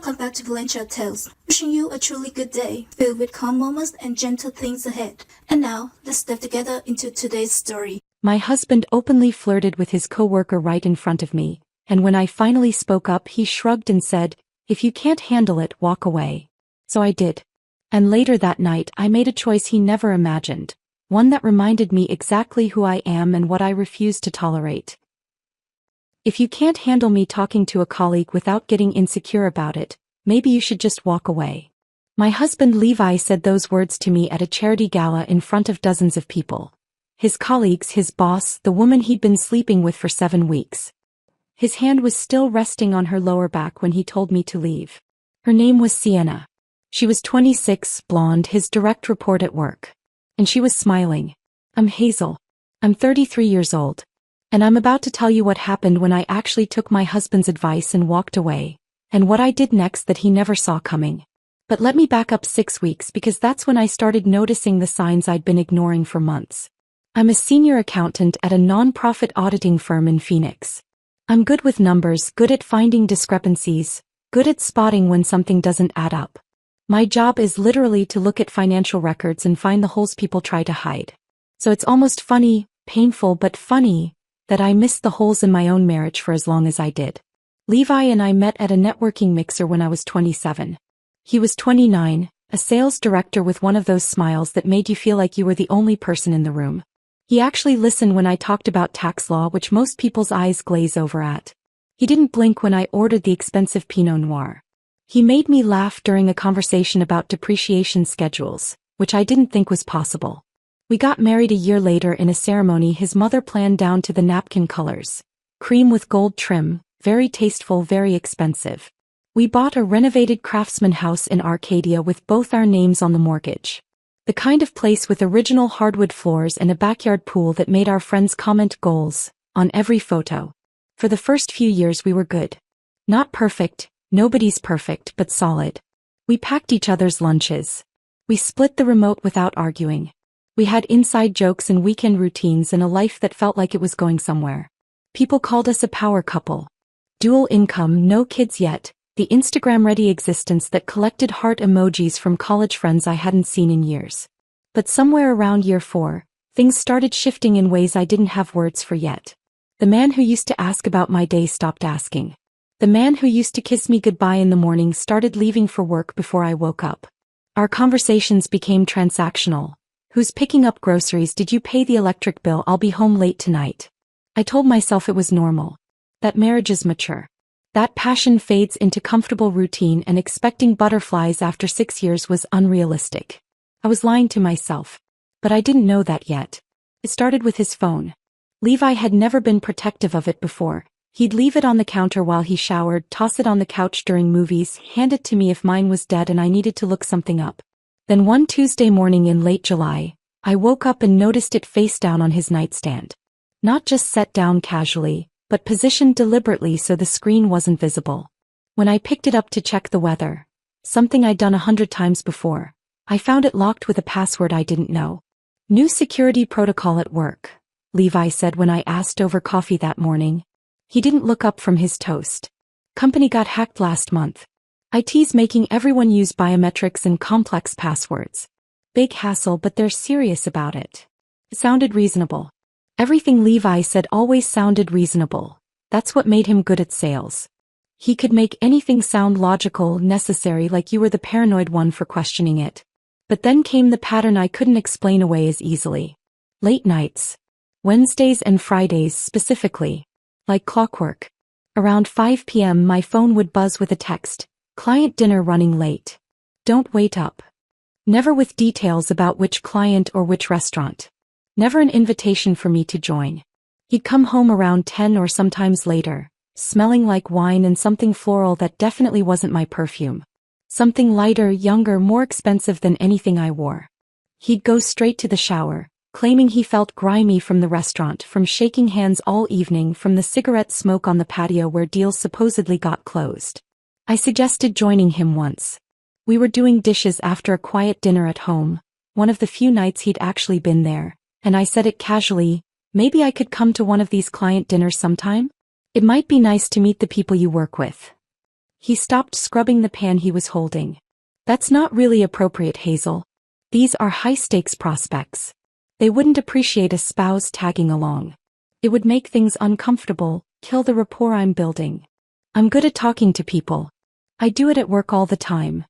Welcome back to Valencia Tales, wishing you a truly good day, filled with calm moments and gentle things ahead. And now, let's dive together into today's story. My husband openly flirted with his coworker right in front of me, and when I finally spoke up he shrugged and said, "If you can't handle it, walk away." So I did. And later that night I made a choice he never imagined, one that reminded me exactly who I am and what I refuse to tolerate. If you can't handle me talking to a colleague without getting insecure about it, maybe you should just walk away. My husband Levi said those words to me at a charity gala in front of dozens of people. His colleagues, his boss, the woman he'd been sleeping with for 7 weeks. His hand was still resting on her lower back when he told me to leave. Her name was Sienna. She was 26, blonde, his direct report at work. And she was smiling. "I'm Hazel. I'm 33 years old. And I'm about to tell you what happened when I actually took my husband's advice and walked away, and what I did next that he never saw coming. But let me back up 6 weeks because that's when I started noticing the signs I'd been ignoring for months. I'm a senior accountant at a non-profit auditing firm in Phoenix. I'm good with numbers, good at finding discrepancies, good at spotting when something doesn't add up. My job is literally to look at financial records and find the holes people try to hide. So it's almost funny, painful but funny, that I missed the holes in my own marriage for as long as I did. Levi and I met at a networking mixer when I was 27. He was 29, a sales director with one of those smiles that made you feel like you were the only person in the room. He actually listened when I talked about tax law, which most people's eyes glaze over at. He didn't blink when I ordered the expensive Pinot Noir. He made me laugh during a conversation about depreciation schedules, which I didn't think was possible. We got married a year later in a ceremony his mother planned down to the napkin colors. Cream with gold trim, very tasteful, very expensive. We bought a renovated craftsman house in Arcadia with both our names on the mortgage. The kind of place with original hardwood floors and a backyard pool that made our friends comment goals on every photo. For the first few years we were good. Not perfect, nobody's perfect, but solid. We packed each other's lunches. We split the remote without arguing. We had inside jokes and weekend routines and a life that felt like it was going somewhere. People called us a power couple. Dual income, no kids yet, the Instagram-ready existence that collected heart emojis from college friends I hadn't seen in years. But somewhere around year 4, things started shifting in ways I didn't have words for yet. The man who used to ask about my day stopped asking. The man who used to kiss me goodbye in the morning started leaving for work before I woke up. Our conversations became transactional. "Who's picking up groceries? Did you pay the electric bill? I'll be home late tonight." I told myself it was normal. That marriage is mature. That passion fades into comfortable routine, and expecting butterflies after 6 years was unrealistic. I was lying to myself. But I didn't know that yet. It started with his phone. Levi had never been protective of it before. He'd leave it on the counter while he showered, toss it on the couch during movies, hand it to me if mine was dead and I needed to look something up. Then one Tuesday morning in late July, I woke up and noticed it face down on his nightstand. Not just set down casually, but positioned deliberately so the screen wasn't visible. When I picked it up to check the weather, something I'd done 100 times before, I found it locked with a password I didn't know. "New security protocol at work," Levi said when I asked over coffee that morning. He didn't look up from his toast. "Company got hacked last month. IT's making everyone use biometrics and complex passwords. Big hassle, but they're serious about it." It sounded reasonable. Everything Levi said always sounded reasonable. That's what made him good at sales. He could make anything sound logical, necessary, like you were the paranoid one for questioning it. But then came the pattern I couldn't explain away as easily. Late nights. Wednesdays and Fridays specifically. Like clockwork. Around 5 p.m. my phone would buzz with a text. "Client dinner running late. Don't wait up." Never with details about which client or which restaurant. Never an invitation for me to join. He'd come home around 10 or sometimes later, smelling like wine and something floral that definitely wasn't my perfume. Something lighter, younger, more expensive than anything I wore. He'd go straight to the shower, claiming he felt grimy from the restaurant, from shaking hands all evening, from the cigarette smoke on the patio where deals supposedly got closed. I suggested joining him once. We were doing dishes after a quiet dinner at home, one of the few nights he'd actually been there, and I said it casually, "Maybe I could come to one of these client dinners sometime? It might be nice to meet the people you work with." He stopped scrubbing the pan he was holding. That's not really appropriate, Hazel. These are high-stakes prospects. They wouldn't appreciate a spouse tagging along. It would make things uncomfortable, kill the rapport I'm building. I'm good at talking to people. I do it at work all the time.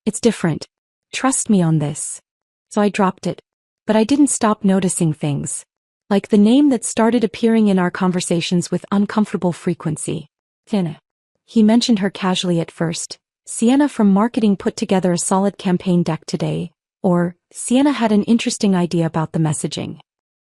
It's different. Trust me on this. So I dropped it. But I didn't stop noticing things. Like the name that started appearing in our conversations with uncomfortable frequency. Sienna. He mentioned her casually at first. Sienna from marketing put together a solid campaign deck today. Or, Sienna had an interesting idea about the messaging.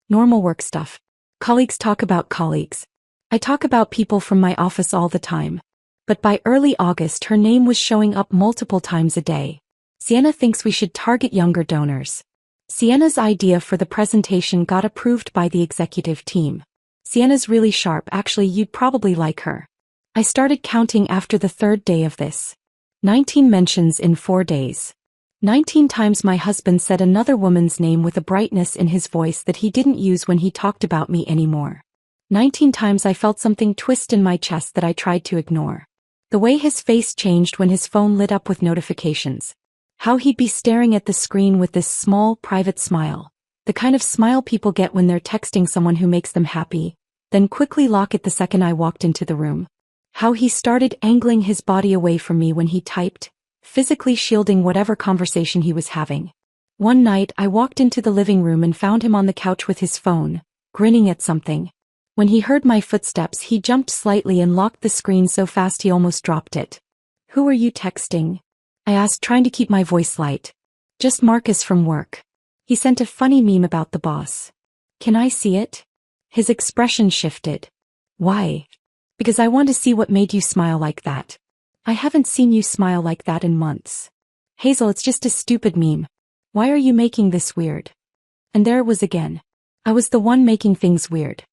Normal work stuff. Colleagues talk about colleagues. I talk about people from my office all the time. But by early August her name was showing up multiple times a day. Sienna thinks we should target younger donors. Sienna's idea for the presentation got approved by the executive team. Sienna's really sharp, actually you'd probably like her. I started counting after the third day of this. 19 mentions in 4 days. 19 times my husband said another woman's name with a brightness in his voice that he didn't use when he talked about me anymore. 19 times I felt something twist in my chest that I tried to ignore. The way his face changed when his phone lit up with notifications. How he'd be staring at the screen with this small, private smile. The kind of smile people get when they're texting someone who makes them happy, then quickly lock it the second I walked into the room. How he started angling his body away from me when he typed, physically shielding whatever conversation he was having. One night I walked into the living room and found him on the couch with his phone, grinning at something. When he heard my footsteps he jumped slightly and locked the screen so fast he almost dropped it. "Who are you texting?" I asked, trying to keep my voice light. "Just Marcus from work. He sent a funny meme about the boss." "Can I see it?" His expression shifted. "Why?" "Because I want to see what made you smile like that. I haven't seen you smile like that in months." "Hazel, it's just a stupid meme. Why are you making this weird?" And there it was again. I was the one making things weird.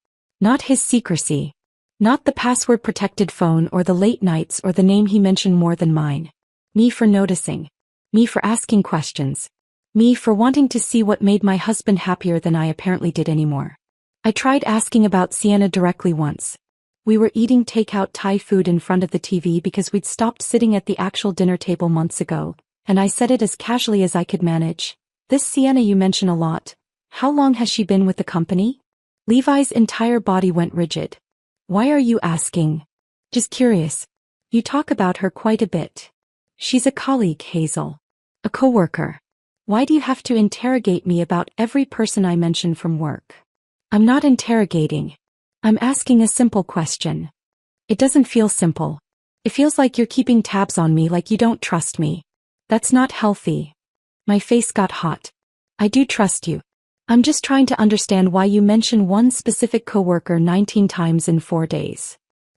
Not his secrecy. Not the password-protected phone or the late nights or the name he mentioned more than mine. Me for noticing. Me for asking questions. Me for wanting to see what made my husband happier than I apparently did anymore. I tried asking about Sienna directly once. We were eating takeout Thai food in front of the TV because we'd stopped sitting at the actual dinner table months ago, and I said it as casually as I could manage. "This Sienna you mention a lot. How long has she been with the company?" Levi's entire body went rigid. "Why are you asking?" "Just curious. You talk about her quite a bit." "She's a colleague, Hazel. A coworker. Why do you have to interrogate me about every person I mention from work?" "I'm not interrogating. I'm asking a simple question." "It doesn't feel simple. It feels like you're keeping tabs on me, like you don't trust me. That's not healthy." My face got hot. "I do trust you. I'm just trying to understand why you mention one specific coworker 19 times in 4 days."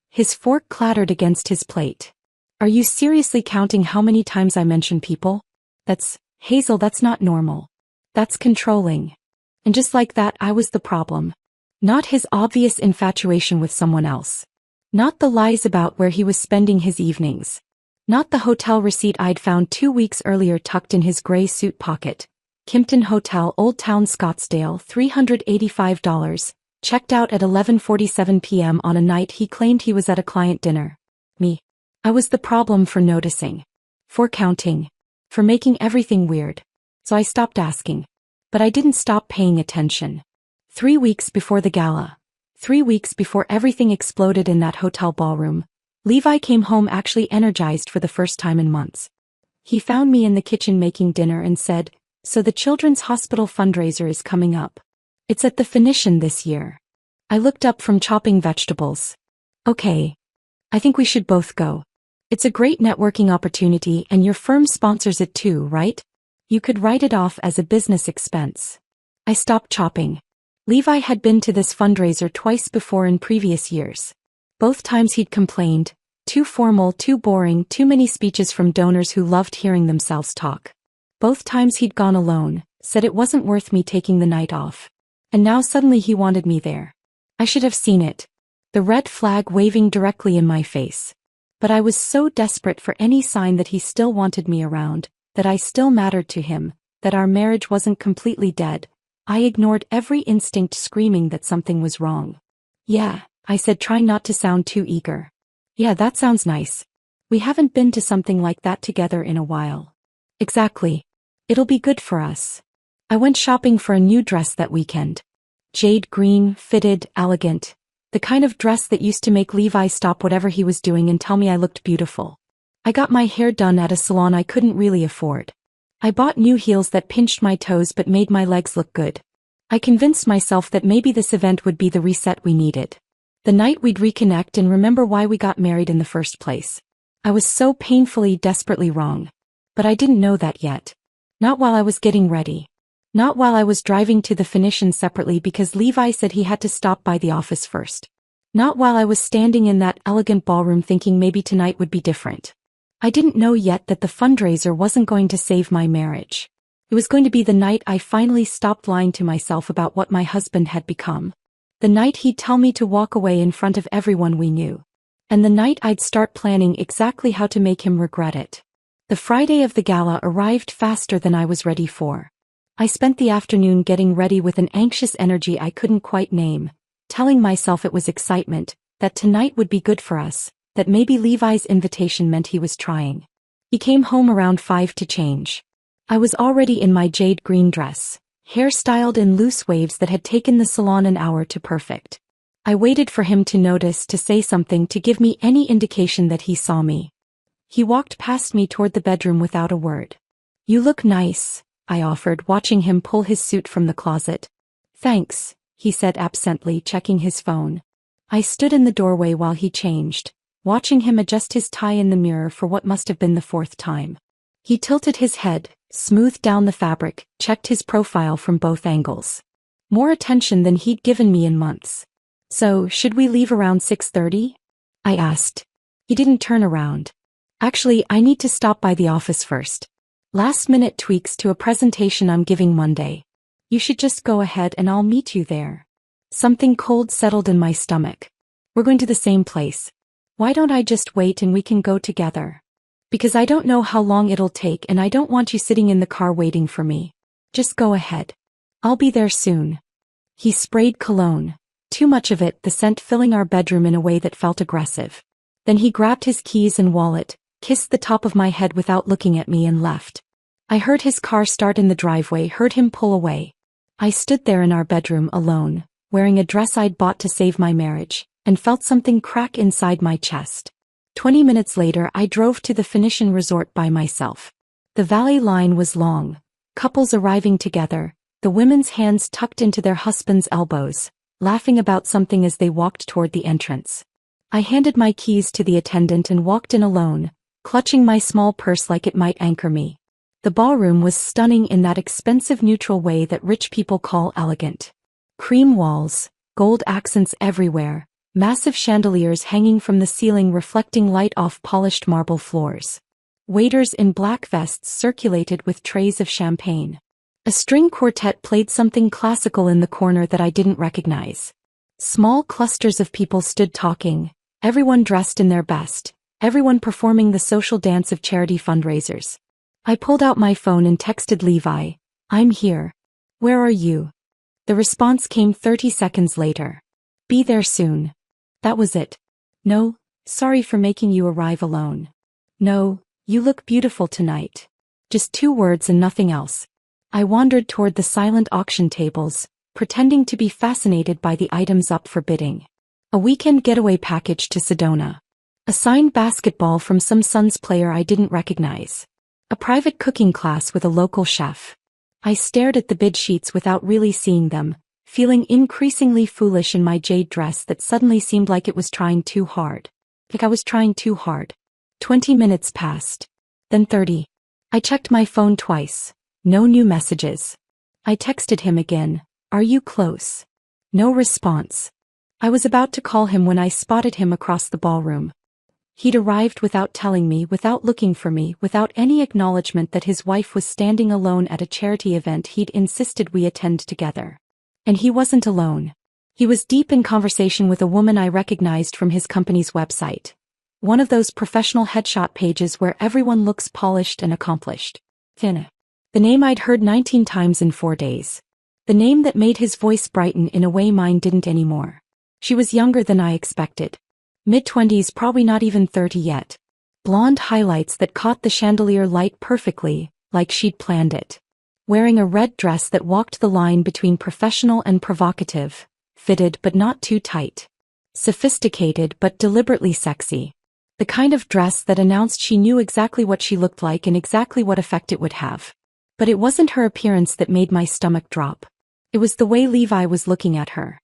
His fork clattered against his plate. "Are you seriously counting how many times I mention people? Hazel, that's not normal. That's controlling." And just like that I was the problem. Not his obvious infatuation with someone else. Not the lies about where he was spending his evenings. Not the hotel receipt I'd found 2 weeks earlier tucked in his gray suit pocket. Kimpton Hotel, Old Town Scottsdale, $385, checked out at 11:47 p.m. on a night he claimed he was at a client dinner. Me. I was the problem for noticing. For counting. For making everything weird. So I stopped asking. But I didn't stop paying attention. 3 weeks before the gala. 3 weeks before everything exploded in that hotel ballroom, Levi came home actually energized for the first time in months. He found me in the kitchen making dinner and said, "So the Children's Hospital fundraiser is coming up. It's at the Phoenician this year." I looked up from chopping vegetables. "Okay. I think we should both go. It's a great networking opportunity and your firm sponsors it too, right? You could write it off as a business expense." I stopped chopping. Levi had been to this fundraiser twice before in previous years. Both times he'd complained, too formal, too boring, too many speeches from donors who loved hearing themselves talk. Both times he'd gone alone, said it wasn't worth me taking the night off. And now suddenly he wanted me there. I should have seen it. The red flag waving directly in my face. But I was so desperate for any sign that he still wanted me around, that I still mattered to him, that our marriage wasn't completely dead. I ignored every instinct screaming that something was wrong. "Yeah," I said, trying not to sound too eager. "Yeah, that sounds nice. We haven't been to something like that together in a while. Exactly. It'll be good for us. I went shopping for a new dress that weekend. Jade green, fitted, elegant. The kind of dress that used to make Levi stop whatever he was doing and tell me I looked beautiful. I got my hair done at a salon I couldn't really afford. I bought new heels that pinched my toes but made my legs look good. I convinced myself that maybe this event would be the reset we needed. The night we'd reconnect and remember why we got married in the first place. I was so painfully, desperately wrong. But I didn't know that yet. Not while I was getting ready. Not while I was driving to the Phoenician separately because Levi said he had to stop by the office first. Not while I was standing in that elegant ballroom thinking maybe tonight would be different. I didn't know yet that the fundraiser wasn't going to save my marriage. It was going to be the night I finally stopped lying to myself about what my husband had become. The night he'd tell me to walk away in front of everyone we knew. And the night I'd start planning exactly how to make him regret it. The Friday of the gala arrived faster than I was ready for. I spent the afternoon getting ready with an anxious energy I couldn't quite name, telling myself it was excitement, that tonight would be good for us, that maybe Levi's invitation meant he was trying. He came home around 5 to change. I was already in my jade green dress, hair styled in loose waves that had taken the salon an hour to perfect. I waited for him to notice, to say something, to give me any indication that he saw me. He walked past me toward the bedroom without a word. "You look nice," I offered, watching him pull his suit from the closet. "Thanks," he said absently, checking his phone. I stood in the doorway while he changed, watching him adjust his tie in the mirror for what must have been the 4th time. He tilted his head, smoothed down the fabric, checked his profile from both angles. More attention than he'd given me in months. "So, should we leave around 6:30? I asked. He didn't turn around. "Actually, I need to stop by the office first. Last-minute tweaks to a presentation I'm giving Monday. You should just go ahead and I'll meet you there." Something cold settled in my stomach. "We're going to the same place. Why don't I just wait and we can go together? Because I don't know how long it'll take and I don't want you sitting in the car waiting for me. Just go ahead. I'll be there soon." He sprayed cologne. Too much of it, the scent filling our bedroom in a way that felt aggressive. Then he grabbed his keys and wallet, kissed the top of my head without looking at me, and left. I heard his car start in the driveway, heard him pull away. I stood there in our bedroom alone, wearing a dress I'd bought to save my marriage, and felt something crack inside my chest. 20 minutes later I drove to the Phoenician resort by myself. The valet line was long, couples arriving together, the women's hands tucked into their husbands' elbows, laughing about something as they walked toward the entrance. I handed my keys to the attendant and walked in alone, clutching my small purse like it might anchor me. The ballroom was stunning in that expensive neutral way that rich people call elegant. Cream walls, gold accents everywhere, massive chandeliers hanging from the ceiling reflecting light off polished marble floors. Waiters in black vests circulated with trays of champagne. A string quartet played something classical in the corner that I didn't recognize. Small clusters of people stood talking, everyone dressed in their best, everyone performing the social dance of charity fundraisers. I pulled out my phone and texted Levi, "I'm here. Where are you?" The response came 30 seconds later. "Be there soon." That was it. "No, sorry for making you arrive alone." "No, you look beautiful tonight." Just 2 words and nothing else. I wandered toward the silent auction tables, pretending to be fascinated by the items up for bidding. A weekend getaway package to Sedona. A signed basketball from some Suns player I didn't recognize. A private cooking class with a local chef. I stared at the bid sheets without really seeing them, feeling increasingly foolish in my jade dress that suddenly seemed like it was trying too hard. Like I was trying too hard. 20 minutes passed. Then 30. I checked my phone twice. No new messages. I texted him again. "Are you close?" No response. I was about to call him when I spotted him across the ballroom. He'd arrived without telling me, without looking for me, without any acknowledgement that his wife was standing alone at a charity event he'd insisted we attend together. And he wasn't alone. He was deep in conversation with a woman I recognized from his company's website. One of those professional headshot pages where everyone looks polished and accomplished. Tina. The name I'd heard 19 times in 4 days. The name that made his voice brighten in a way mine didn't anymore. She was younger than I expected. Mid-20s, probably not even 30 yet. blonde highlights that caught the chandelier light perfectly, like she'd planned it. Wearing a red dress that walked the line between professional and provocative, fitted but not too tight. Sophisticated but deliberately sexy. The kind of dress that announced she knew exactly what she looked like and exactly what effect it would have. But it wasn't her appearance that made my stomach drop. It was the way Levi was looking at her.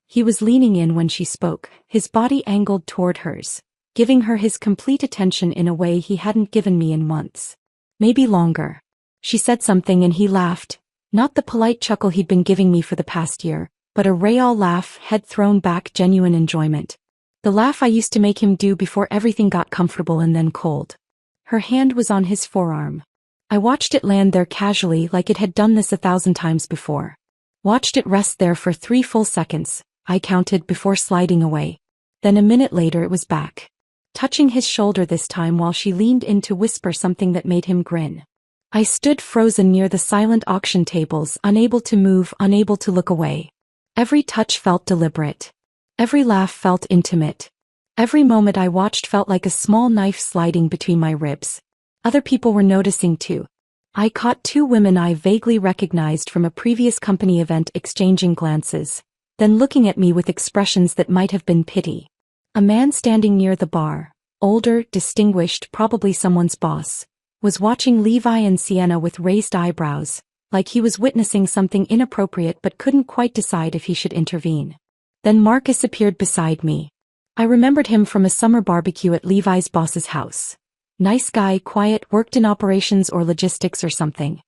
He was leaning in when she spoke, his body angled toward hers, giving her his complete attention in a way he hadn't given me in months. Maybe longer. She said something and he laughed, not the polite chuckle he'd been giving me for the past year, but a real laugh, head thrown back, genuine enjoyment. The laugh I used to make him do before everything got comfortable and then cold. Her hand was on his forearm. I watched it land there casually like it had done this 1,000 times before. Watched it rest there for 3 full seconds, I counted, before sliding away. Then a minute later it was back. Touching his shoulder this time while she leaned in to whisper something that made him grin. I stood frozen near the silent auction tables, unable to move, unable to look away. Every touch felt deliberate. Every laugh felt intimate. Every moment I watched felt like a small knife sliding between my ribs. Other people were noticing too. I caught 2 women I vaguely recognized from a previous company event exchanging glances, then looking at me with expressions that might have been pity. A man standing near the bar, older, distinguished, probably someone's boss, was watching Levi and Sienna with raised eyebrows, like he was witnessing something inappropriate but couldn't quite decide if he should intervene. Then Marcus appeared beside me. I remembered him from a summer barbecue at Levi's boss's house. Nice guy, quiet, worked in operations or logistics or something.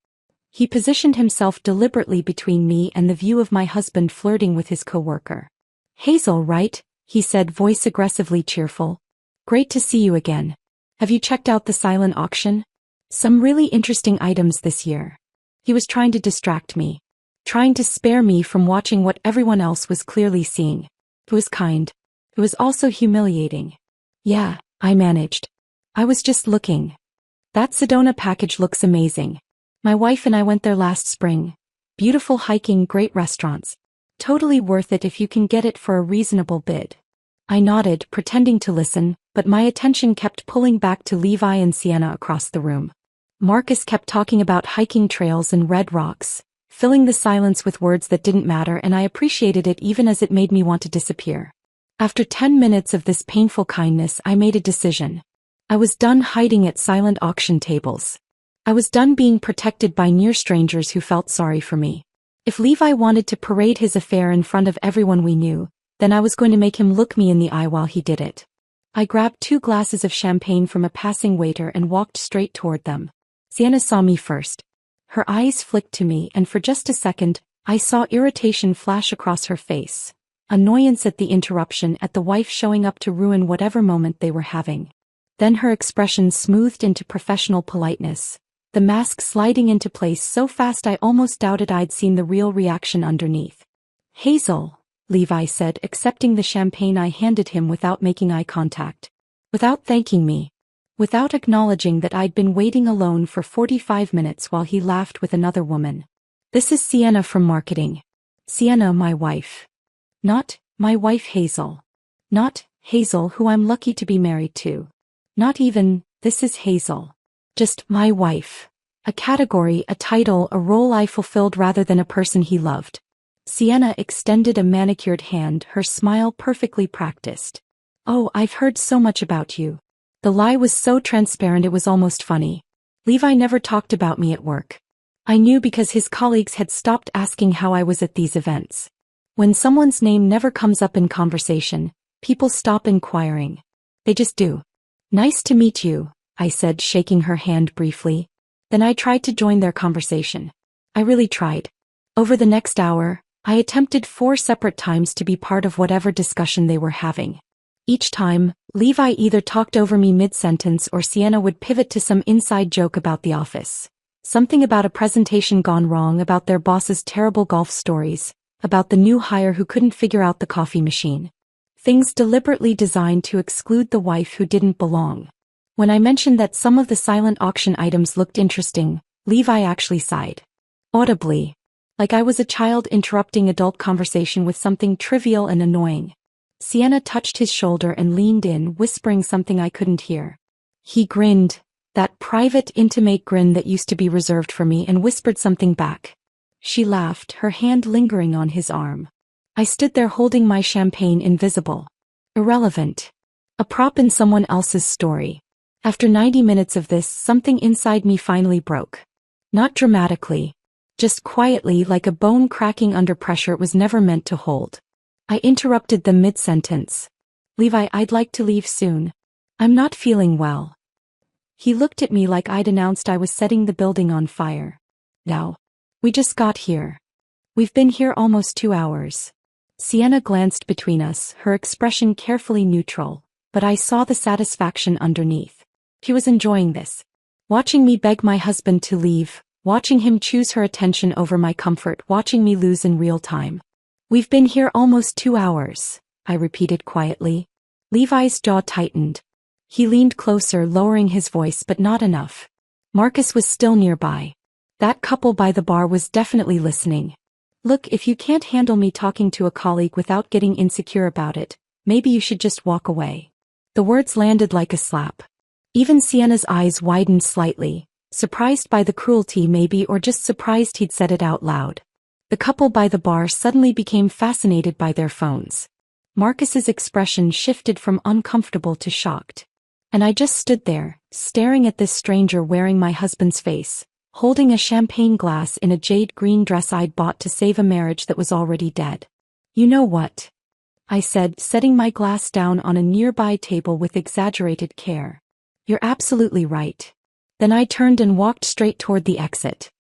He positioned himself deliberately between me and the view of my husband flirting with his coworker. "Hazel, right?" he said, voice aggressively cheerful. "Great to see you again. Have you checked out the silent auction? Some really interesting items this year." He was trying to distract me. Trying to spare me from watching what everyone else was clearly seeing. It was kind. It was also humiliating. "Yeah," I managed. "I was just looking. That Sedona package looks amazing. My wife and I went there last spring. Beautiful hiking, great restaurants. Totally worth it if you can get it for a reasonable bid." I nodded, pretending to listen, but my attention kept pulling back to Levi and Sienna across the room. Marcus kept talking about hiking trails and red rocks, filling the silence with words that didn't matter, and I appreciated it even as it made me want to disappear. After 10 minutes of this painful kindness, I made a decision. I was done hiding at silent auction tables. I was done being protected by near strangers who felt sorry for me. If Levi wanted to parade his affair in front of everyone we knew, then I was going to make him look me in the eye while he did it. I grabbed 2 glasses of champagne from a passing waiter and walked straight toward them. Sienna saw me first. Her eyes flicked to me, and for just a second, I saw irritation flash across her face. Annoyance at the interruption, at the wife showing up to ruin whatever moment they were having. Then her expression smoothed into professional politeness, the mask sliding into place so fast I almost doubted I'd seen the real reaction underneath. "Hazel," Levi said, accepting the champagne I handed him without making eye contact. Without thanking me. Without acknowledging that I'd been waiting alone for 45 minutes while he laughed with another woman. "This is Sienna from marketing. Sienna, my wife. Not my wife Hazel. Not Hazel, who I'm lucky to be married to. Not even, this is Hazel. Just my wife. A category, a title, a role I fulfilled rather than a person he loved." Sienna extended a manicured hand, her smile perfectly practiced. "Oh, I've heard so much about you." The lie was so transparent it was almost funny. Levi never talked about me at work. I knew because his colleagues had stopped asking how I was at these events. When someone's name never comes up in conversation, people stop inquiring. They just do. "Nice to meet you," I said, shaking her hand briefly. Then I tried to join their conversation. I really tried. Over the next hour, I attempted 4 separate times to be part of whatever discussion they were having. Each time, Levi either talked over me mid-sentence or Sienna would pivot to some inside joke about the office. Something about a presentation gone wrong, about their boss's terrible golf stories, about the new hire who couldn't figure out the coffee machine. Things deliberately designed to exclude the wife who didn't belong. When I mentioned that some of the silent auction items looked interesting, Levi actually sighed. Audibly. Like I was a child interrupting adult conversation with something trivial and annoying. Sienna touched his shoulder and leaned in, whispering something I couldn't hear. He grinned, that private, intimate grin that used to be reserved for me, and whispered something back. She laughed, her hand lingering on his arm. I stood there holding my champagne, invisible. Irrelevant. A prop in someone else's story. After 90 minutes of this, something inside me finally broke. Not dramatically. Just quietly, like a bone cracking under pressure it was never meant to hold. I interrupted them mid-sentence. Levi, I'd like to leave soon. I'm not feeling well. He looked at me like I'd announced I was setting the building on fire. Now. We just got here. We've been here almost 2 hours. Sienna glanced between us, her expression carefully neutral, but I saw the satisfaction underneath. She was enjoying this. Watching me beg my husband to leave, watching him choose her attention over my comfort, watching me lose in real time. We've been here almost 2 hours, I repeated quietly. Levi's jaw tightened. He leaned closer, lowering his voice, but not enough. Marcus was still nearby. That couple by the bar was definitely listening. Look, if you can't handle me talking to a colleague without getting insecure about it, maybe you should just walk away. The words landed like a slap. Even Sienna's eyes widened slightly, surprised by the cruelty maybe, or just surprised he'd said it out loud. The couple by the bar suddenly became fascinated by their phones. Marcus's expression shifted from uncomfortable to shocked. And I just stood there, staring at this stranger wearing my husband's face, holding a champagne glass in a jade green dress I'd bought to save a marriage that was already dead. You know what? I said, setting my glass down on a nearby table with exaggerated care. You're absolutely right. Then I turned and walked straight toward the exit.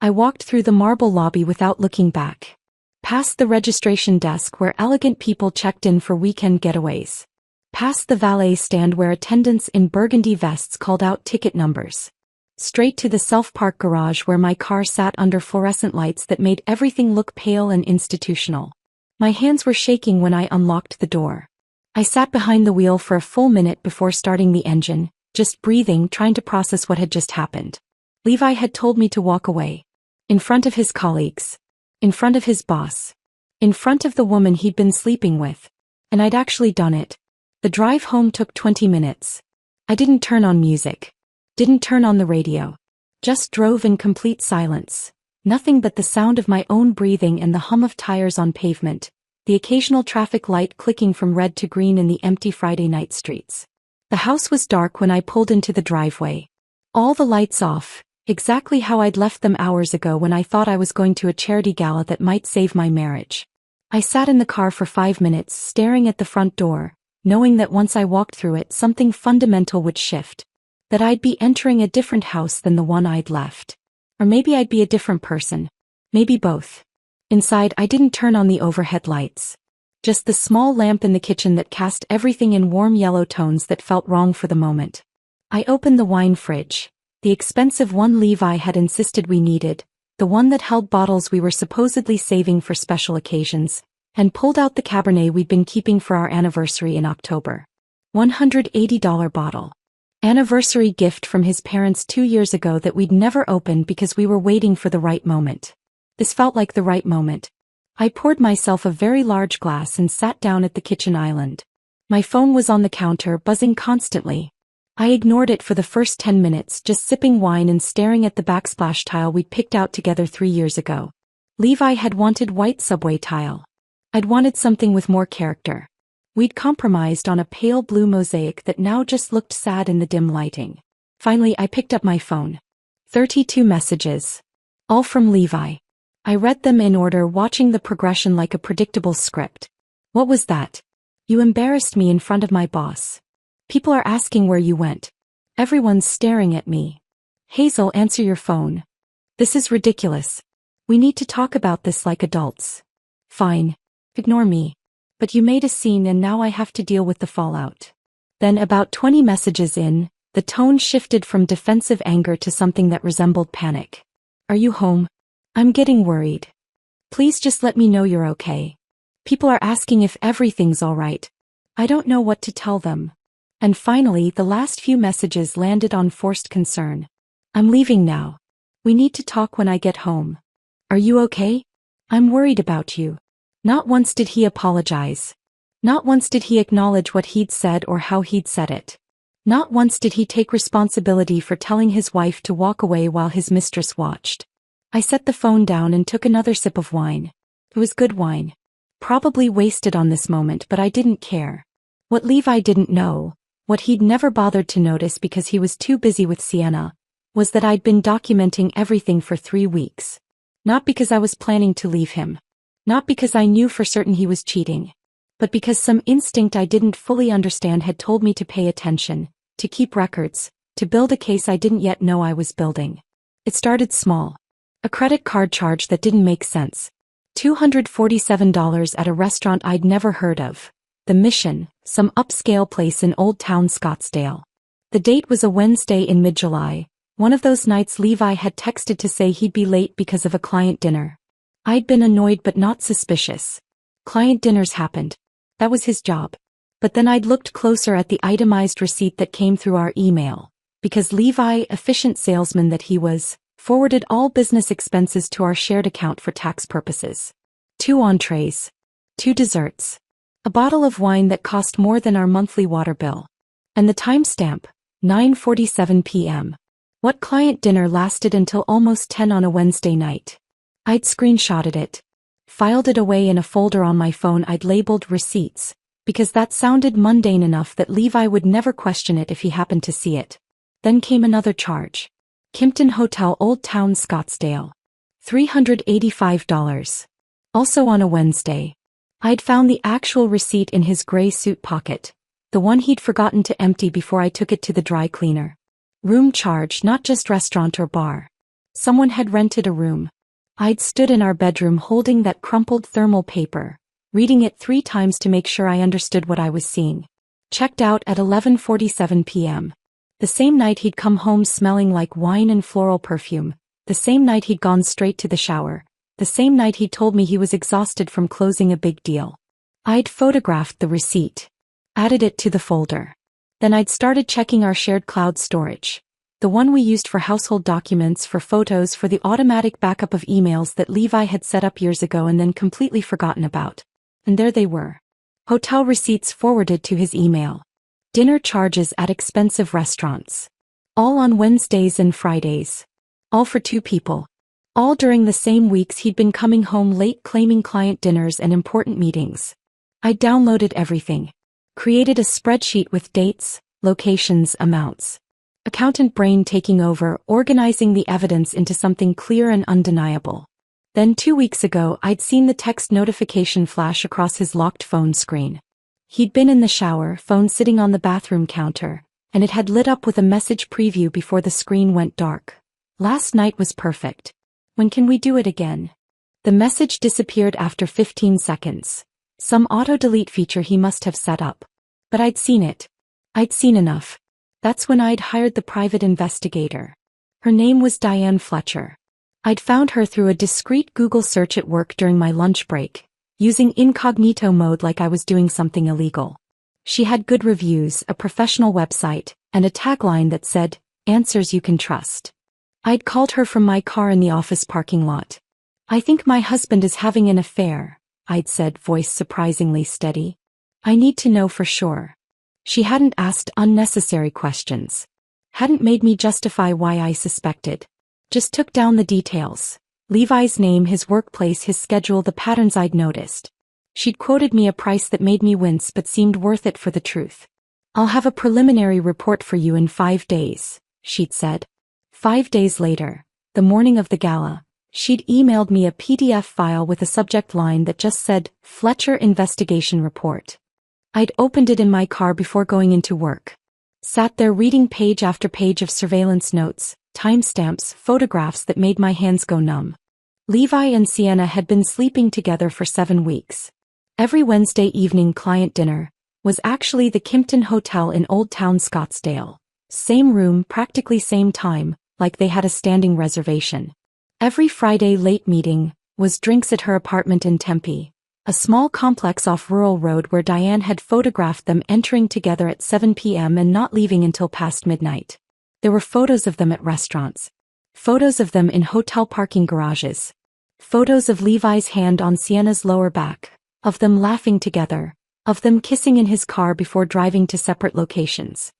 I walked through the marble lobby without looking back. Past the registration desk where elegant people checked in for weekend getaways. Past the valet stand where attendants in burgundy vests called out ticket numbers. Straight to the self-park garage where my car sat under fluorescent lights that made everything look pale and institutional. My hands were shaking when I unlocked the door. I sat behind the wheel for a full minute before starting the engine, just breathing, trying to process what had just happened. Levi had told me to walk away. In front of his colleagues. In front of his boss. In front of the woman he'd been sleeping with. And I'd actually done it. The drive home took 20 minutes. I didn't turn on music. Didn't turn on the radio. Just drove in complete silence. Nothing but the sound of my own breathing and the hum of tires on pavement, the occasional traffic light clicking from red to green in the empty Friday night streets. The house was dark when I pulled into the driveway. All the lights off, exactly how I'd left them hours ago when I thought I was going to a charity gala that might save my marriage. I sat in the car for 5 minutes, staring at the front door, knowing that once I walked through it, something fundamental would shift. That I'd be entering a different house than the one I'd left. Or maybe I'd be a different person. Maybe both. Inside, I didn't turn on the overhead lights. Just the small lamp in the kitchen that cast everything in warm yellow tones that felt wrong for the moment. I opened the wine fridge. The expensive one Levi had insisted we needed, the one that held bottles we were supposedly saving for special occasions, and pulled out the Cabernet we'd been keeping for our anniversary in October. $180 bottle. Anniversary gift from his parents 2 years ago that we'd never opened because we were waiting for the right moment. This felt like the right moment. I poured myself a very large glass and sat down at the kitchen island. My phone was on the counter, buzzing constantly. I ignored it for the first 10 minutes, just sipping wine and staring at the backsplash tile we'd picked out together 3 years ago. Levi had wanted white subway tile. I'd wanted something with more character. We'd compromised on a pale blue mosaic that now just looked sad in the dim lighting. Finally, I picked up my phone. 32 messages. All from Levi. I read them in order, watching the progression like a predictable script. What was that? You embarrassed me in front of my boss. People are asking where you went. Everyone's staring at me. Hazel, answer your phone. This is ridiculous. We need to talk about this like adults. Fine. Ignore me. But you made a scene and now I have to deal with the fallout. Then about 20 messages in, the tone shifted from defensive anger to something that resembled panic. Are you home? I'm getting worried. Please just let me know you're okay. People are asking if everything's all right. I don't know what to tell them. And finally, the last few messages landed on forced concern. I'm leaving now. We need to talk when I get home. Are you okay? I'm worried about you. Not once did he apologize. Not once did he acknowledge what he'd said or how he'd said it. Not once did he take responsibility for telling his wife to walk away while his mistress watched. I set the phone down and took another sip of wine. It was good wine. Probably wasted on this moment, but I didn't care. What Levi didn't know, what he'd never bothered to notice because he was too busy with Sienna, was that I'd been documenting everything for 3 weeks. Not because I was planning to leave him. Not because I knew for certain he was cheating. But because some instinct I didn't fully understand had told me to pay attention, to keep records, to build a case I didn't yet know I was building. It started small. A credit card charge that didn't make sense. $247 at a restaurant I'd never heard of. The Mission, some upscale place in Old Town Scottsdale. The date was a Wednesday in mid-July, one of those nights Levi had texted to say he'd be late because of a client dinner. I'd been annoyed but not suspicious. Client dinners happened. That was his job. But then I'd looked closer at the itemized receipt that came through our email, because Levi, efficient salesman that he was, forwarded all business expenses to our shared account for tax purposes. 2 entrees. 2 desserts. A bottle of wine that cost more than our monthly water bill. And the timestamp, 9:47 p.m. What client dinner lasted until almost 10 on a Wednesday night? I'd screenshotted it. Filed it away in a folder on my phone I'd labeled receipts, because that sounded mundane enough that Levi would never question it if he happened to see it. Then came another charge. Kimpton Hotel, Old Town Scottsdale. $385. Also on a Wednesday. I'd found the actual receipt in his gray suit pocket, the one he'd forgotten to empty before I took it to the dry cleaner. Room charge, not just restaurant or bar. Someone had rented a room. I'd stood in our bedroom holding that crumpled thermal paper, reading it 3 times to make sure I understood what I was seeing. Checked out at 11:47 p.m. The same night he'd come home smelling like wine and floral perfume. The same night he'd gone straight to the shower. The same night he told me he was exhausted from closing a big deal. I'd photographed the receipt. Added it to the folder. Then I'd started checking our shared cloud storage. The one we used for household documents, for photos, for the automatic backup of emails that Levi had set up years ago and then completely forgotten about. And there they were. Hotel receipts forwarded to his email. Dinner charges at expensive restaurants. All on Wednesdays and Fridays. All for 2 people. All during the same weeks he'd been coming home late claiming client dinners and important meetings. I downloaded everything. Created a spreadsheet with dates, locations, amounts. Accountant brain taking over, organizing the evidence into something clear and undeniable. Then 2 weeks ago I'd seen the text notification flash across his locked phone screen. He'd been in the shower, phone sitting on the bathroom counter, and it had lit up with a message preview before the screen went dark. Last night was perfect. When can we do it again? The message disappeared after 15 seconds. Some auto-delete feature he must have set up. But I'd seen it. I'd seen enough. That's when I'd hired the private investigator. Her name was Diane Fletcher. I'd found her through a discreet Google search at work during my lunch break, using incognito mode like I was doing something illegal. She had good reviews, a professional website, and a tagline that said, "Answers you can trust." I'd called her from my car in the office parking lot. "I think my husband is having an affair," I'd said, voice surprisingly steady. "I need to know for sure." She hadn't asked unnecessary questions. Hadn't made me justify why I suspected. Just took down the details. Levi's name, his workplace, his schedule, the patterns I'd noticed. She'd quoted me a price that made me wince but seemed worth it for the truth. "I'll have a preliminary report for you in 5 days, she'd said. 5 days later, the morning of the gala, she'd emailed me a PDF file with a subject line that just said, "Fletcher Investigation Report." I'd opened it in my car before going into work. Sat there reading page after page of surveillance notes, timestamps, photographs that made my hands go numb. Levi and Sienna had been sleeping together for 7 weeks. Every Wednesday evening client dinner was actually the Kimpton Hotel in Old Town Scottsdale. Same room, practically same time, like they had a standing reservation. Every Friday late meeting was drinks at her apartment in Tempe, a small complex off Rural Road where Diane had photographed them entering together at 7 p.m. and not leaving until past midnight. There were photos of them at restaurants. Photos of them in hotel parking garages. Photos of Levi's hand on Sienna's lower back. Of them laughing together. Of them kissing in his car before driving to separate locations.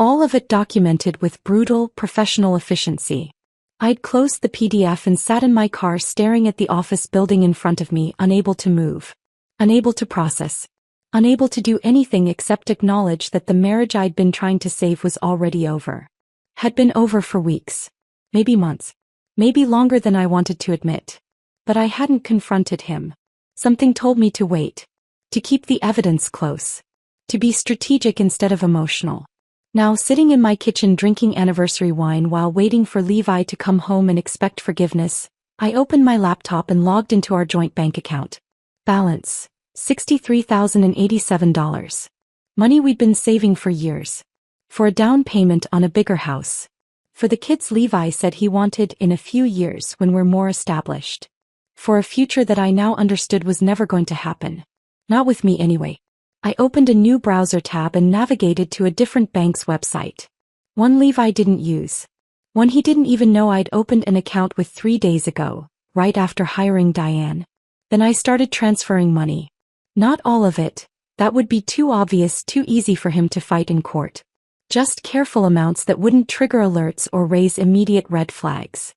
All of it documented with brutal, professional efficiency. I'd closed the PDF and sat in my car staring at the office building in front of me, unable to move. Unable to process. Unable to do anything except acknowledge that the marriage I'd been trying to save was already over. Had been over for weeks. Maybe months. Maybe longer than I wanted to admit. But I hadn't confronted him. Something told me to wait. To keep the evidence close. To be strategic instead of emotional. Now, sitting in my kitchen drinking anniversary wine while waiting for Levi to come home and expect forgiveness, I opened my laptop and logged into our joint bank account. Balance: $63,087. Money we'd been saving for years. For a down payment on a bigger house. For the kids Levi said he wanted in a few years when we're more established. For a future that I now understood was never going to happen. Not with me anyway. I opened a new browser tab and navigated to a different bank's website. One Levi didn't use. One he didn't even know I'd opened an account with 3 days ago, right after hiring Diane. Then I started transferring money. Not all of it. That would be too obvious, too easy for him to fight in court. Just careful amounts that wouldn't trigger alerts or raise immediate red flags.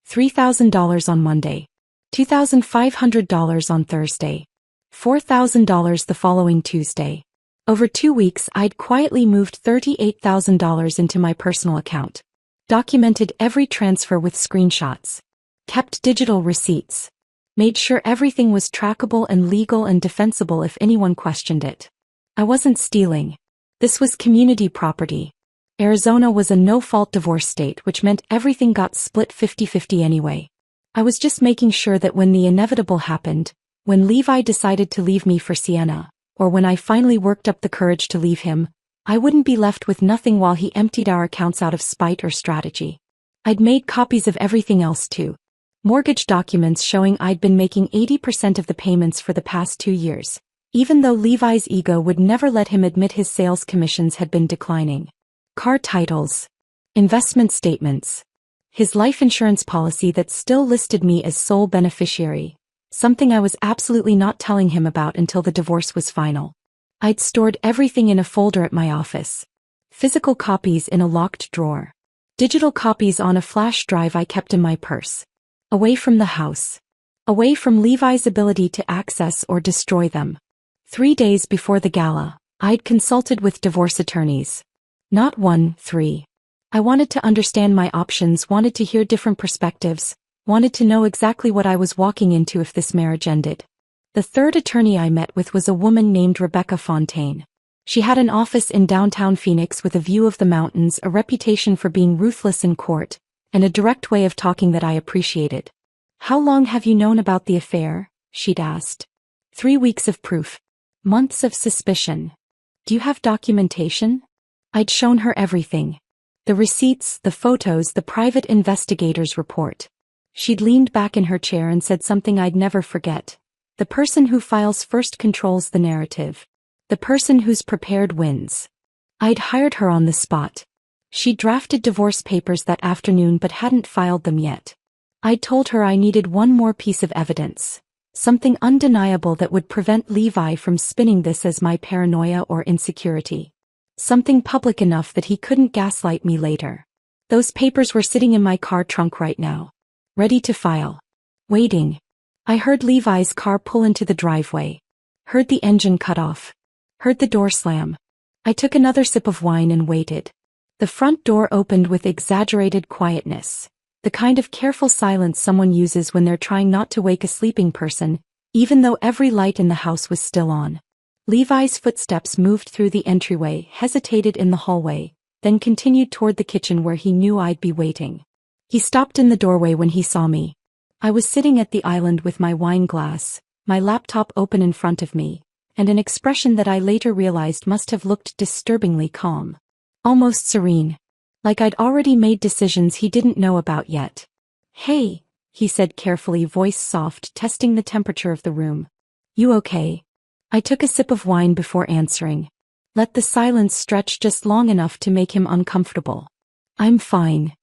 $3,000 on Monday. $2,500 on Thursday. $4,000 the following Tuesday. Over 2 weeks I'd quietly moved $38,000 into my personal account. Documented every transfer with screenshots. Kept digital receipts. Made sure everything was trackable and legal and defensible if anyone questioned it. I wasn't stealing. This was community property. Arizona was a no-fault divorce state, which meant everything got split 50-50 anyway. I was just making sure that when the inevitable happened, when Levi decided to leave me for Sienna, or when I finally worked up the courage to leave him, I wouldn't be left with nothing while he emptied our accounts out of spite or strategy. I'd made copies of everything else too. Mortgage documents showing I'd been making 80% of the payments for the past 2 years, even though Levi's ego would never let him admit his sales commissions had been declining. Car titles. Investment statements. His life insurance policy that still listed me as sole beneficiary. Something I was absolutely not telling him about until the divorce was final. I'd stored everything in a folder at my office. Physical copies in a locked drawer. Digital copies on a flash drive I kept in my purse. Away from the house. Away from Levi's ability to access or destroy them. 3 days before the gala, I'd consulted with divorce attorneys. Not 1, 3. I wanted to understand my options, wanted to hear different perspectives, wanted to know exactly what I was walking into if this marriage ended. The third attorney I met with was a woman named Rebecca Fontaine. She had an office in downtown Phoenix with a view of the mountains, a reputation for being ruthless in court, and a direct way of talking that I appreciated. "How long have you known about the affair?" she'd asked. 3 weeks of proof. Months of suspicion. "Do you have documentation?" I'd shown her everything. The receipts, the photos, the private investigator's report. She'd leaned back in her chair and said something I'd never forget. "The person who files first controls the narrative. The person who's prepared wins." I'd hired her on the spot. She drafted divorce papers that afternoon but hadn't filed them yet. I'd told her I needed one more piece of evidence. Something undeniable that would prevent Levi from spinning this as my paranoia or insecurity. Something public enough that he couldn't gaslight me later. Those papers were sitting in my car trunk right now. Ready to file. Waiting. I heard Levi's car pull into the driveway. Heard the engine cut off. Heard the door slam. I took another sip of wine and waited. The front door opened with exaggerated quietness. The kind of careful silence someone uses when they're trying not to wake a sleeping person, even though every light in the house was still on. Levi's footsteps moved through the entryway, hesitated in the hallway, then continued toward the kitchen where he knew I'd be waiting. He stopped in the doorway when he saw me. I was sitting at the island with my wine glass, my laptop open in front of me, and an expression that I later realized must have looked disturbingly calm. Almost serene. Like I'd already made decisions he didn't know about yet. "Hey," he said carefully, voice soft, testing the temperature of the room. "You okay?" I took a sip of wine before answering. Let the silence stretch just long enough to make him uncomfortable. "I'm fine."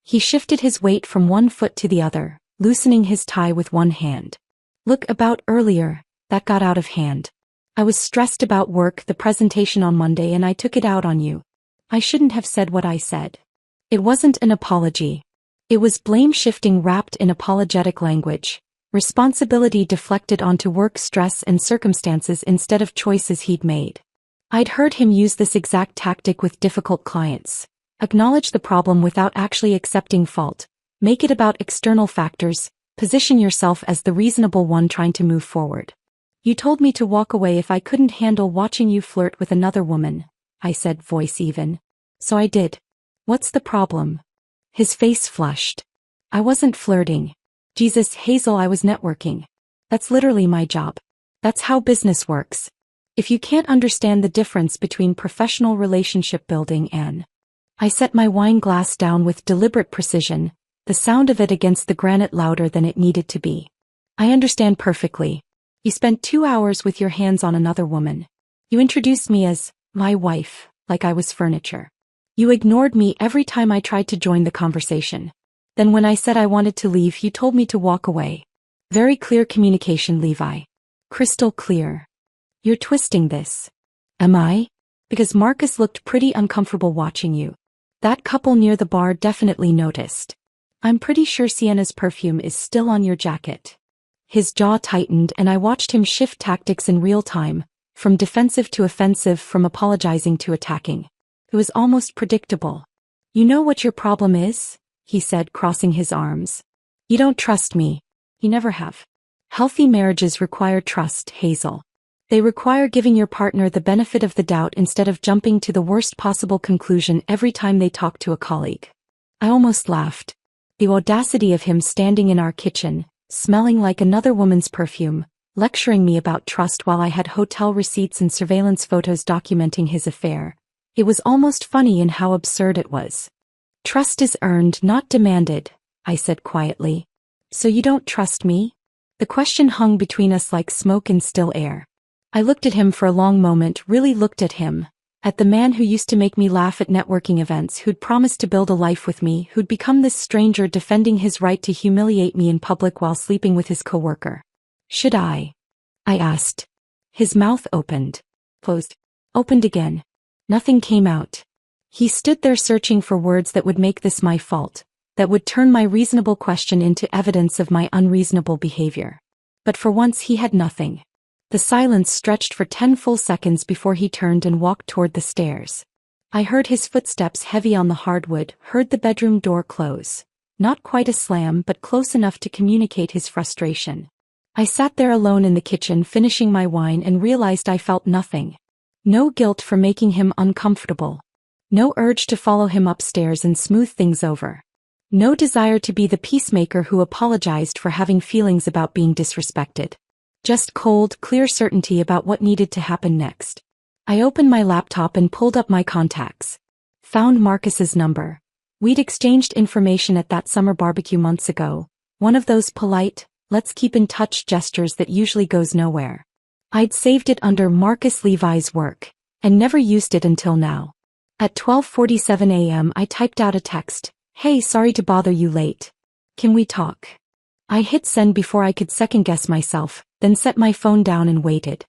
He shifted his weight from one foot to the other, loosening his tie with one hand. "Look, about earlier, that got out of hand. I was stressed about work, the presentation on Monday, and I took it out on you. I shouldn't have said what I said. It wasn't an apology. It was blame-shifting wrapped in apologetic language, responsibility deflected onto work stress and circumstances instead of choices he'd made. I'd heard him use this exact tactic with difficult clients. Acknowledge the problem without actually accepting fault. Make it about external factors. Position yourself as the reasonable one trying to move forward. You told me to walk away if I couldn't handle watching you flirt with another woman, I said, voice even. So I did. What's the problem? His face flushed. I wasn't flirting. Jesus, Hazel, I was networking. That's literally my job. That's how business works. If you can't understand the difference between professional relationship building and... I set my wine glass down with deliberate precision, the sound of it against the granite louder than it needed to be. I understand perfectly. You spent 2 hours with your hands on another woman. You introduced me as my wife, like I was furniture. You ignored me every time I tried to join the conversation. Then when I said I wanted to leave, you told me to walk away. Very clear communication, Levi. Crystal clear. You're twisting this. Am I? Because Marcus looked pretty uncomfortable watching you. That couple near the bar definitely noticed. I'm pretty sure Sienna's perfume is still on your jacket. His jaw tightened and I watched him shift tactics in real time, from defensive to offensive, from apologizing to attacking. It was almost predictable. You know what your problem is? He said, crossing his arms. You don't trust me. You never have. Healthy marriages require trust, Hazel. They require giving your partner the benefit of the doubt instead of jumping to the worst possible conclusion every time they talk to a colleague. I almost laughed. The audacity of him standing in our kitchen, smelling like another woman's perfume, lecturing me about trust while I had hotel receipts and surveillance photos documenting his affair. It was almost funny in how absurd it was. Trust is earned, not demanded, I said quietly. So you don't trust me? The question hung between us like smoke in still air. I looked at him for a long moment, really looked at him, at the man who used to make me laugh at networking events, who'd promised to build a life with me, who'd become this stranger defending his right to humiliate me in public while sleeping with his coworker. Should I asked. His mouth opened, closed, opened again. Nothing came out. He stood there searching for words that would make this my fault, that would turn my reasonable question into evidence of my unreasonable behavior. But for once he had nothing. The silence stretched for 10 full seconds before he turned and walked toward the stairs. I heard his footsteps heavy on the hardwood, heard the bedroom door close. Not quite a slam, but close enough to communicate his frustration. I sat there alone in the kitchen finishing my wine and realized I felt nothing. No guilt for making him uncomfortable. No urge to follow him upstairs and smooth things over. No desire to be the peacemaker who apologized for having feelings about being disrespected. Just cold, clear certainty about what needed to happen next. I opened my laptop and pulled up my contacts. Found Marcus's number. We'd exchanged information at that summer barbecue months ago. One of those polite, let's keep in touch gestures that usually goes nowhere. I'd saved it under Marcus Levi's work, and never used it until now. At 12:47 a.m. I typed out a text. Hey, sorry to bother you late. Can we talk? I hit send before I could second-guess myself, then set my phone down and waited.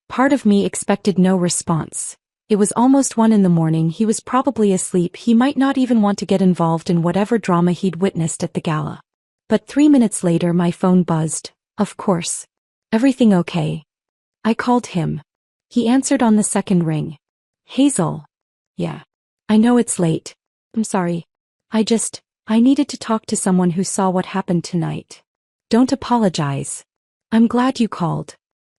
Part of me expected no response. It was almost 1 a.m, he was probably asleep, he might not even want to get involved in whatever drama he'd witnessed at the gala. But 3 minutes later my phone buzzed. Of course. Everything okay? I called him. He answered on the second ring. Hazel. Yeah. I know it's late. I'm sorry. I needed to talk to someone who saw what happened tonight. Don't apologize. I'm glad you called.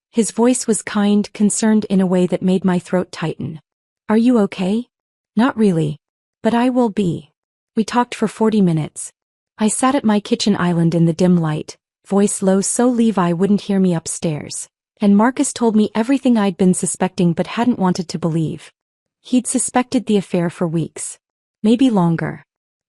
His voice was kind, concerned in a way that made my throat tighten. Are you okay? Not really. But I will be. We talked for 40 minutes. I sat at my kitchen island in the dim light, voice low so Levi wouldn't hear me upstairs. And Marcus told me everything I'd been suspecting but hadn't wanted to believe. He'd suspected the affair for weeks. Maybe longer.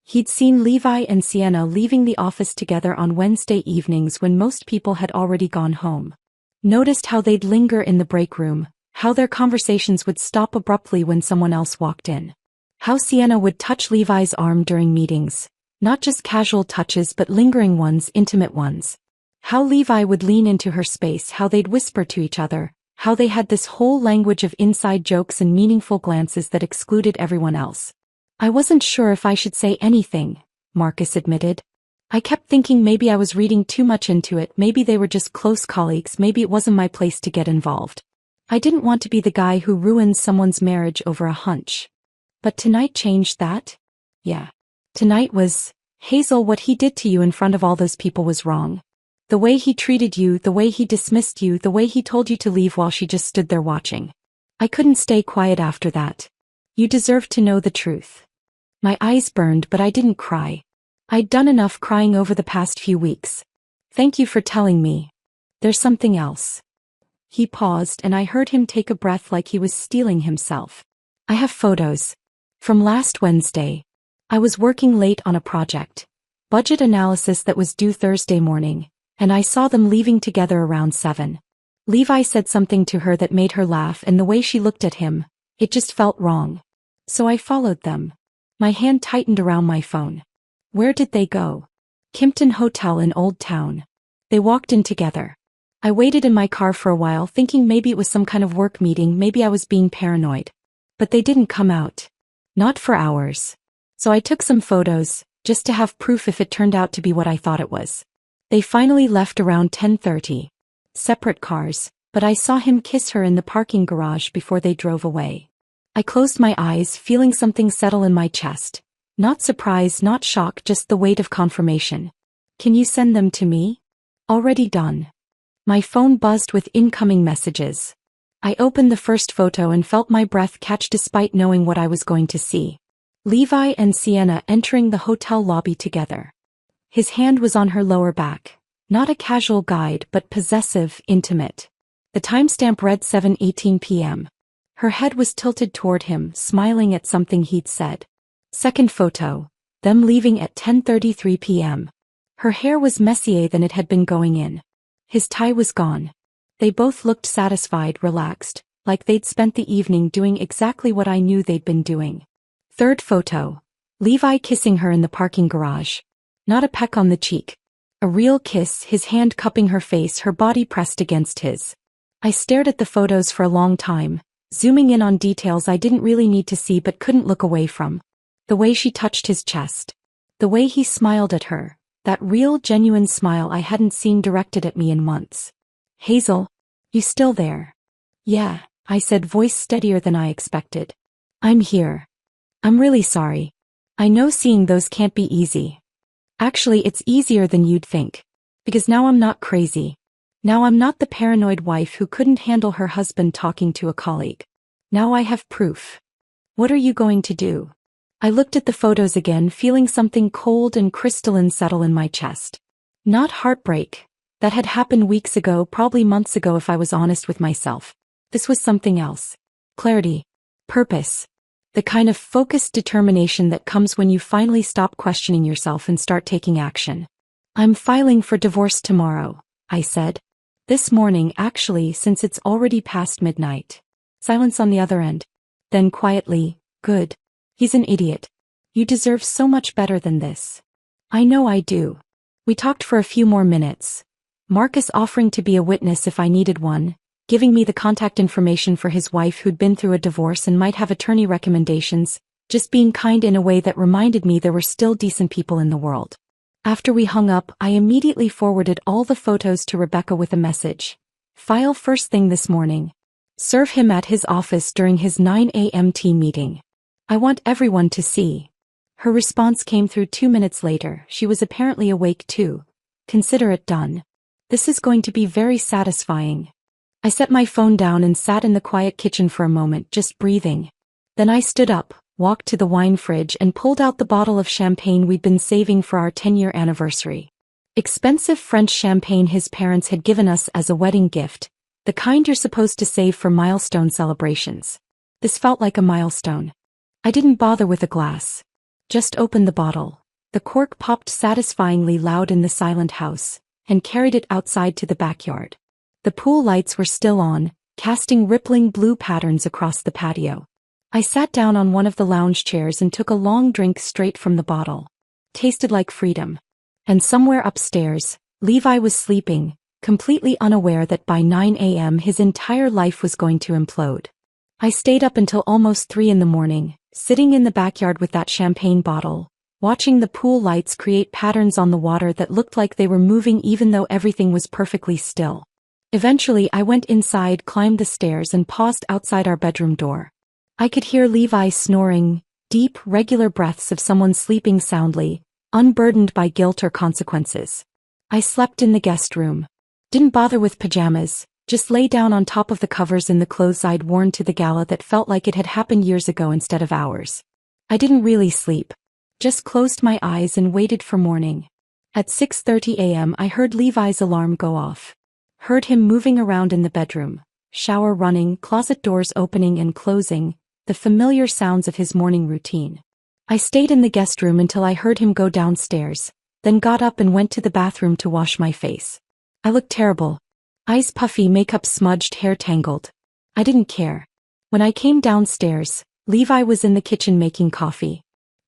He'd seen Levi and Sienna leaving the office together on Wednesday evenings when most people had already gone home. Noticed how they'd linger in the break room, how their conversations would stop abruptly when someone else walked in. How Sienna would touch Levi's arm during meetings, not just casual touches but lingering ones, intimate ones. How Levi would lean into her space, how they'd whisper to each other, How they had this whole language of inside jokes and meaningful glances that excluded everyone else. I wasn't sure if I should say anything, Marcus admitted. I kept thinking maybe I was reading too much into it, maybe they were just close colleagues, maybe it wasn't my place to get involved. I didn't want to be the guy who ruins someone's marriage over a hunch. But tonight changed that? Yeah. Tonight was, Hazel, what he did to you in front of all those people was wrong. The way he treated you, the way he dismissed you, the way he told you to leave while she just stood there watching. I couldn't stay quiet after that. You deserve to know the truth. My eyes burned, but I didn't cry. I'd done enough crying over the past few weeks. Thank you for telling me. There's something else. He paused and I heard him take a breath like he was steeling himself. I have photos. From last Wednesday. I was working late on a project. Budget analysis that was due Thursday morning, and I saw them leaving together around 7. Levi said something to her that made her laugh, and the way she looked at him, it just felt wrong. So I followed them. My hand tightened around my phone. Where did they go? Kimpton Hotel in Old Town. They walked in together. I waited in my car for a while thinking maybe it was some kind of work meeting, maybe I was being paranoid. But they didn't come out. Not for hours. So I took some photos, just to have proof if it turned out to be what I thought it was. They finally left around 10:30. Separate cars, but I saw him kiss her in the parking garage before they drove away. I closed my eyes, feeling something settle in my chest. Not surprise, not shock, just the weight of confirmation. Can you send them to me? Already done. My phone buzzed with incoming messages. I opened the first photo and felt my breath catch despite knowing what I was going to see. Levi and Sienna entering the hotel lobby together. His hand was on her lower back. Not a casual guide, but possessive, intimate. The timestamp read 7:18 p.m. Her head was tilted toward him, smiling at something he'd said. Second photo. Them leaving at 10:33 p.m. Her hair was messier than it had been going in. His tie was gone. They both looked satisfied, relaxed, like they'd spent the evening doing exactly what I knew they'd been doing. Third photo. Levi kissing her in the parking garage. Not a peck on the cheek. A real kiss, his hand cupping her face, her body pressed against his. I stared at the photos for a long time, zooming in on details I didn't really need to see but couldn't look away from. The way she touched his chest. The way he smiled at her. That real, genuine smile I hadn't seen directed at me in months. Hazel, you still there? Yeah, I said, voice steadier than I expected. I'm here. I'm really sorry. I know seeing those can't be easy. Actually, it's easier than you'd think. Because now I'm not crazy. Now I'm not the paranoid wife who couldn't handle her husband talking to a colleague. Now I have proof. What are you going to do? I looked at the photos again, feeling something cold and crystalline settle in my chest. Not heartbreak. That had happened weeks ago, probably months ago if I was honest with myself. This was something else. Clarity. Purpose. The kind of focused determination that comes when you finally stop questioning yourself and start taking action. I'm filing for divorce tomorrow, I said. This morning, actually, since it's already past midnight. Silence on the other end. Then quietly, good. He's an idiot. You deserve so much better than this. I know I do. We talked for a few more minutes. Marcus offering to be a witness if I needed one, giving me the contact information for his wife who'd been through a divorce and might have attorney recommendations, just being kind in a way that reminded me there were still decent people in the world. After we hung up, I immediately forwarded all the photos to Rebecca with a message. File first thing this morning. Serve him at his office during his 9 a.m. team meeting. I want everyone to see. Her response came through 2 minutes later. She was apparently awake too. Consider it done. This is going to be very satisfying. I set my phone down and sat in the quiet kitchen for a moment, just breathing. Then I stood up, walked to the wine fridge and pulled out the bottle of champagne we'd been saving for our 10-year anniversary. Expensive French champagne his parents had given us as a wedding gift, the kind you're supposed to save for milestone celebrations. This felt like a milestone. I didn't bother with a glass. Just opened the bottle. The cork popped satisfyingly loud in the silent house, and carried it outside to the backyard. The pool lights were still on, casting rippling blue patterns across the patio. I sat down on one of the lounge chairs and took a long drink straight from the bottle. Tasted like freedom. And somewhere upstairs, Levi was sleeping, completely unaware that by 9 a.m. his entire life was going to implode. I stayed up until almost 3 in the morning, sitting in the backyard with that champagne bottle, watching the pool lights create patterns on the water that looked like they were moving even though everything was perfectly still. Eventually I went inside, climbed the stairs and paused outside our bedroom door. I could hear Levi snoring, deep, regular breaths of someone sleeping soundly, unburdened by guilt or consequences. I slept in the guest room. Didn't bother with pajamas, just lay down on top of the covers in the clothes I'd worn to the gala that felt like it had happened years ago instead of hours. I didn't really sleep. Just closed my eyes and waited for morning. At 6:30 a.m. I heard Levi's alarm go off. Heard him moving around in the bedroom, shower running, closet doors opening and closing, the familiar sounds of his morning routine. I stayed in the guest room until I heard him go downstairs, then got up and went to the bathroom to wash my face. I looked terrible. Eyes puffy, makeup smudged, hair tangled. I didn't care. When I came downstairs, Levi was in the kitchen making coffee.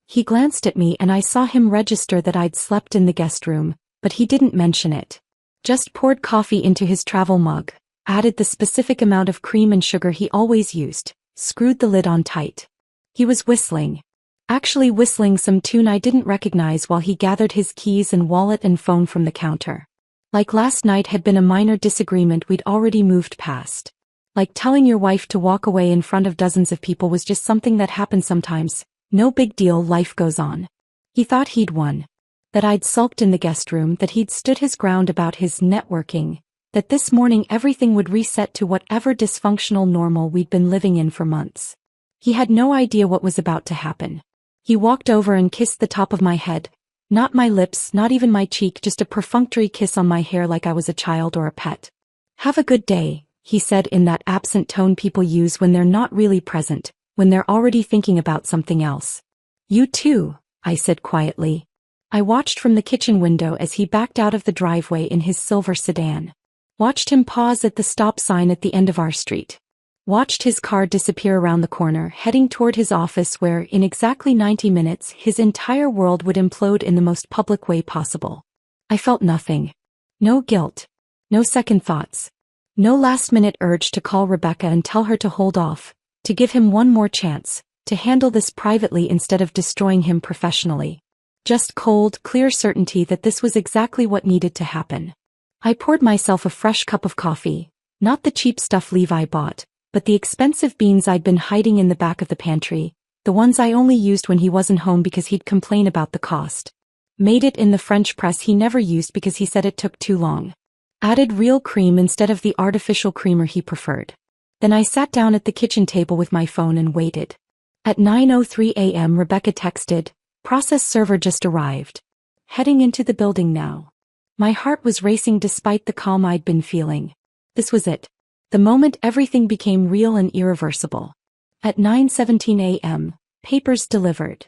He glanced at me and I saw him register that I'd slept in the guest room, but he didn't mention it. Just poured coffee into his travel mug, added the specific amount of cream and sugar he always used, screwed the lid on tight. He was whistling. Actually whistling some tune I didn't recognize while he gathered his keys and wallet and phone from the counter. Like last night had been a minor disagreement we'd already moved past. Like telling your wife to walk away in front of dozens of people was just something that happens sometimes. No big deal, life goes on. He thought he'd won. That I'd sulked in the guest room, that he'd stood his ground about his networking, that this morning everything would reset to whatever dysfunctional normal we'd been living in for months. He had no idea what was about to happen. He walked over and kissed the top of my head, not my lips, not even my cheek, just a perfunctory kiss on my hair like I was a child or a pet. "Have a good day," he said in that absent tone people use when they're not really present, when they're already thinking about something else. "You too," I said quietly. I watched from the kitchen window as he backed out of the driveway in his silver sedan. Watched him pause at the stop sign at the end of our street. Watched his car disappear around the corner, heading toward his office where, in exactly 90 minutes, his entire world would implode in the most public way possible. I felt nothing. No guilt. No second thoughts. No last-minute urge to call Rebecca and tell her to hold off, to give him one more chance, to handle this privately instead of destroying him professionally. Just cold, clear certainty that this was exactly what needed to happen. I poured myself a fresh cup of coffee, not the cheap stuff Levi bought, but the expensive beans I'd been hiding in the back of the pantry, the ones I only used when he wasn't home because he'd complain about the cost. Made it in the French press he never used because he said it took too long. Added real cream instead of the artificial creamer he preferred. Then I sat down at the kitchen table with my phone and waited. At 9:03 a.m. Rebecca texted, "Process server just arrived. Heading into the building now." My heart was racing despite the calm I'd been feeling. This was it. The moment everything became real and irreversible. At 9:17 a.m., papers delivered.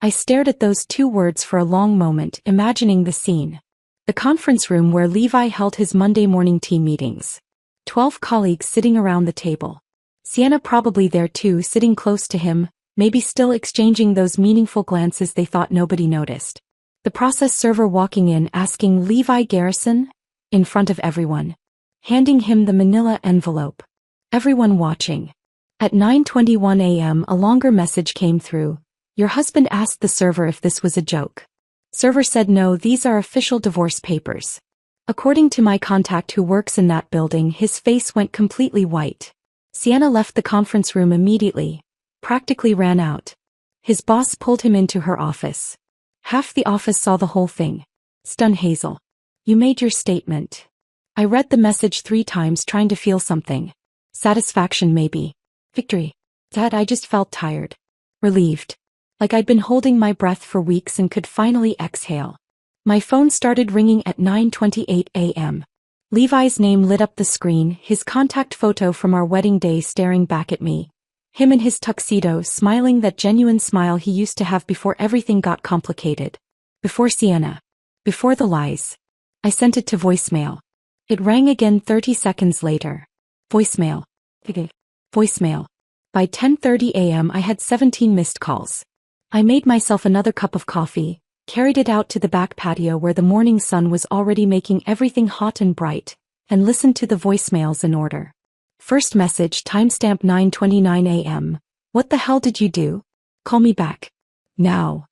I stared at those two words for a long moment, imagining the scene. The conference room where Levi held his Monday morning team meetings. 12 colleagues sitting around the table. Sienna probably there too, sitting close to him, maybe still exchanging those meaningful glances they thought nobody noticed. The process server walking in asking Levi Garrison, in front of everyone. Handing him the manila envelope. Everyone watching. At 9:21 a.m. a longer message came through. "Your husband asked the server if this was a joke. Server said no, these are official divorce papers." According to my contact who works in that building, his face went completely white. Sienna left the conference room immediately. Practically ran out. His boss pulled him into her office. Half the office saw the whole thing. "Stun Hazel. You made your statement." I read the message 3 times trying to feel something. Satisfaction maybe. Victory. Dad, I just felt tired. Relieved. Like I'd been holding my breath for weeks and could finally exhale. My phone started ringing at 9:28 a.m. Levi's name lit up the screen, his contact photo from our wedding day staring back at me. Him in his tuxedo, smiling that genuine smile he used to have before everything got complicated. Before Sienna. Before the lies. I sent it to voicemail. It rang again 30 seconds later. Voicemail. Voicemail. By 10:30 a.m. I had 17 missed calls. I made myself another cup of coffee, carried it out to the back patio where the morning sun was already making everything hot and bright, and listened to the voicemails in order. First message, timestamp 9:29 a.m. What the hell did you do? Call me back. Now.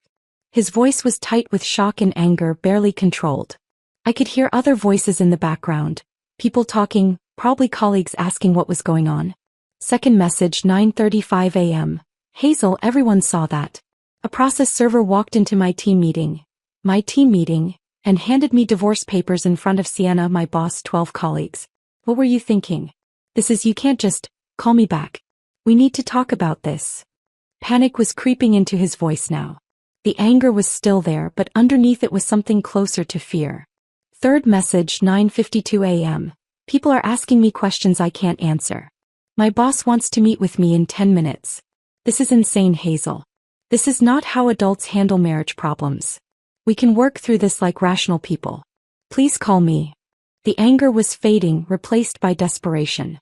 His voice was tight with shock and anger, barely controlled. I could hear other voices in the background. People talking, probably colleagues asking what was going on. Second message, 9:35 a.m. Hazel, everyone saw that. A process server walked into my team meeting, and handed me divorce papers in front of Sienna, my boss, 12 colleagues. What were you thinking? You can't just, call me back. We need to talk about this. Panic was creeping into his voice now. The anger was still there, but underneath it was something closer to fear. Third message, 9:52 a.m. People are asking me questions I can't answer. My boss wants to meet with me in 10 minutes. This is insane, Hazel. This is not how adults handle marriage problems. We can work through this like rational people. Please call me. The anger was fading, replaced by desperation.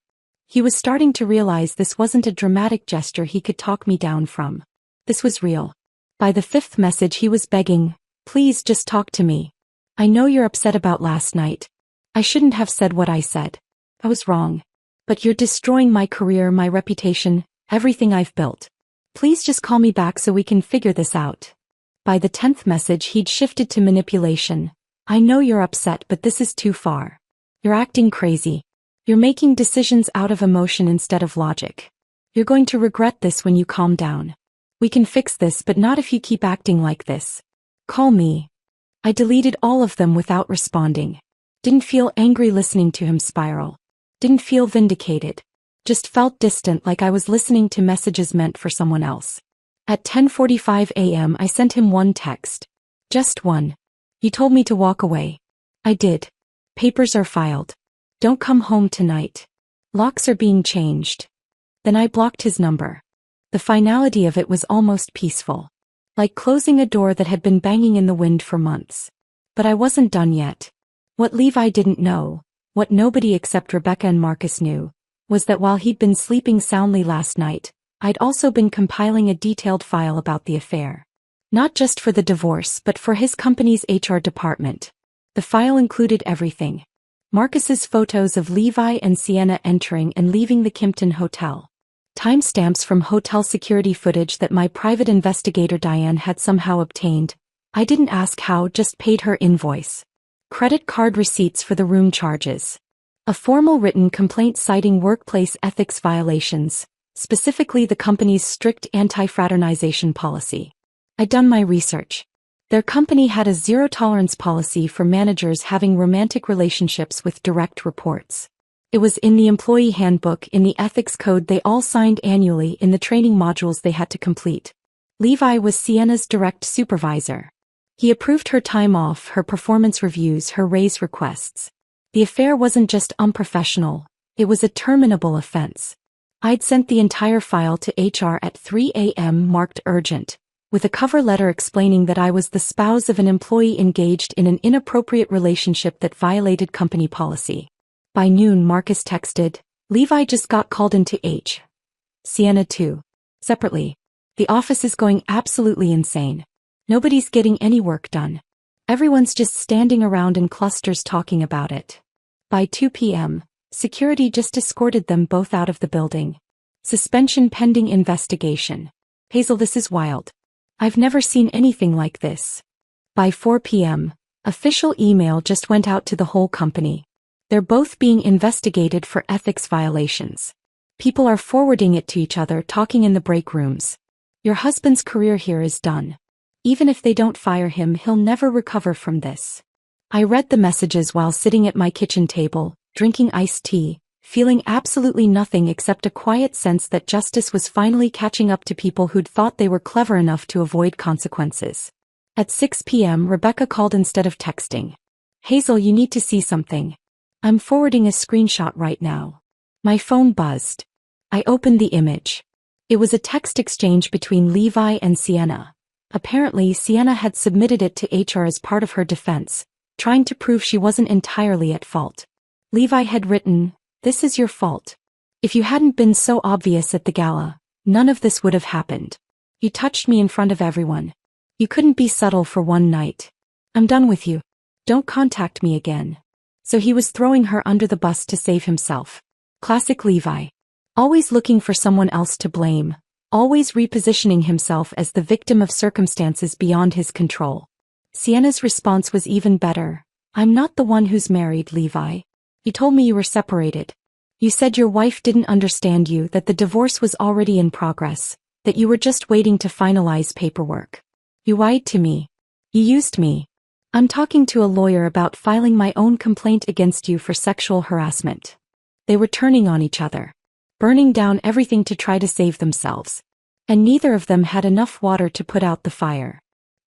He was starting to realize this wasn't a dramatic gesture he could talk me down from. This was real. By the fifth message he was begging, please just talk to me. I know you're upset about last night. I shouldn't have said what I said. I was wrong. But you're destroying my career, my reputation, everything I've built. Please just call me back so we can figure this out. By the 10th message he'd shifted to manipulation. I know you're upset, but this is too far. You're acting crazy. You're making decisions out of emotion instead of logic. You're going to regret this when you calm down. We can fix this, but not if you keep acting like this. Call me. I deleted all of them without responding. Didn't feel angry listening to him spiral. Didn't feel vindicated. Just felt distant, like I was listening to messages meant for someone else. At 10:45 a.m. I sent him one text. Just one. You told me to walk away. I did. Papers are filed. Don't come home tonight. Locks are being changed. Then I blocked his number. The finality of it was almost peaceful. Like closing a door that had been banging in the wind for months. But I wasn't done yet. What Levi didn't know, what nobody except Rebecca and Marcus knew, was that while he'd been sleeping soundly last night, I'd also been compiling a detailed file about the affair. Not just for the divorce, but for his company's HR department. The file included everything. Marcus's photos of Levi and Sienna entering and leaving the Kimpton Hotel. Timestamps from hotel security footage that my private investigator Diane had somehow obtained. I didn't ask how, just paid her invoice. Credit card receipts for the room charges. A formal written complaint citing workplace ethics violations, specifically the company's strict anti-fraternization policy. I'd done my research. Their company had a zero-tolerance policy for managers having romantic relationships with direct reports. It was in the employee handbook, in the ethics code they all signed annually, in the training modules they had to complete. Levi was Sienna's direct supervisor. He approved her time off, her performance reviews, her raise requests. The affair wasn't just unprofessional, it was a terminable offense. I'd sent the entire file to HR at 3 a.m. marked urgent, with a cover letter explaining that I was the spouse of an employee engaged in an inappropriate relationship that violated company policy. By noon, Marcus texted, Levi just got called into H. Sienna too. Separately. The office is going absolutely insane. Nobody's getting any work done. Everyone's just standing around in clusters talking about it. By 2 p.m., security just escorted them both out of the building. Suspension pending investigation. Hazel, this is wild. I've never seen anything like this. By 4 p.m., official email just went out to the whole company. They're both being investigated for ethics violations. People are forwarding it to each other, talking in the break rooms. Your husband's career here is done. Even if they don't fire him, he'll never recover from this. I read the messages while sitting at my kitchen table, drinking iced tea, feeling absolutely nothing except a quiet sense that justice was finally catching up to people who'd thought they were clever enough to avoid consequences. At 6 p.m., Rebecca called instead of texting. Hazel, you need to see something. I'm forwarding a screenshot right now. My phone buzzed. I opened the image. It was a text exchange between Levi and Sienna. Apparently, Sienna had submitted it to HR as part of her defense, trying to prove she wasn't entirely at fault. Levi had written, "This is your fault. If you hadn't been so obvious at the gala, none of this would have happened. You touched me in front of everyone. You couldn't be subtle for one night. I'm done with you. Don't contact me again." So he was throwing her under the bus to save himself. Classic Levi. Always looking for someone else to blame. Always repositioning himself as the victim of circumstances beyond his control. Sienna's response was even better. I'm not the one who's married, Levi. You told me you were separated. You said your wife didn't understand you, that the divorce was already in progress, that you were just waiting to finalize paperwork. You lied to me. You used me. I'm talking to a lawyer about filing my own complaint against you for sexual harassment. They were turning on each other, burning down everything to try to save themselves. And neither of them had enough water to put out the fire.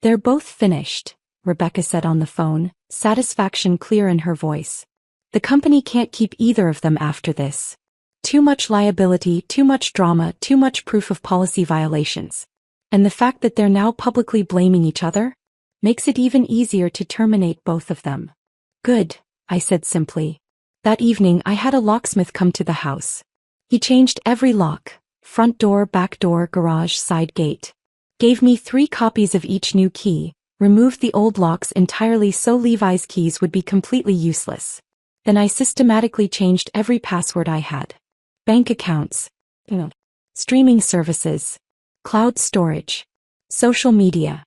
They're both finished, Rebecca said on the phone, satisfaction clear in her voice. The company can't keep either of them after this. Too much liability, too much drama, too much proof of policy violations. And the fact that they're now publicly blaming each other makes it even easier to terminate both of them. Good, I said simply. That evening I had a locksmith come to the house. He changed every lock, front door, back door, garage, side gate. Gave me 3 copies of each new key, removed the old locks entirely so Levi's keys would be completely useless. Then I systematically changed every password I had. Bank accounts, streaming services, cloud storage, social media,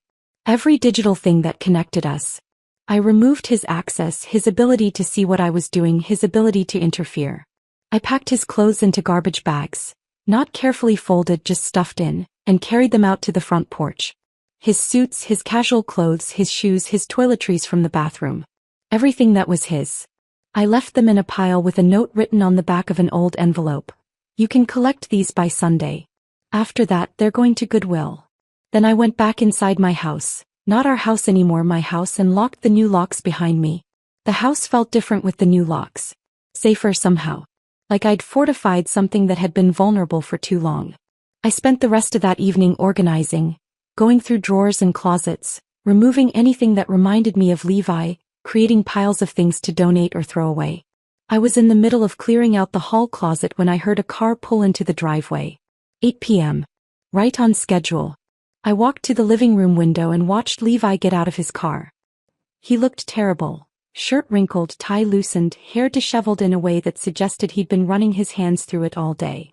every digital thing that connected us. I removed his access, his ability to see what I was doing, his ability to interfere. I packed his clothes into garbage bags, not carefully folded, just stuffed in, and carried them out to the front porch. His suits, his casual clothes, his shoes, his toiletries from the bathroom. Everything that was his. I left them in a pile with a note written on the back of an old envelope. You can collect these by Sunday. After that, they're going to Goodwill. Then I went back inside my house, not our house anymore, my house, and locked the new locks behind me. The house felt different with the new locks. Safer somehow. Like I'd fortified something that had been vulnerable for too long. I spent the rest of that evening organizing, going through drawers and closets, removing anything that reminded me of Levi, creating piles of things to donate or throw away. I was in the middle of clearing out the hall closet when I heard a car pull into the driveway. 8 p.m. Right on schedule. I walked to the living room window and watched Levi get out of his car. He looked terrible. Shirt wrinkled, tie loosened, hair disheveled in a way that suggested he'd been running his hands through it all day.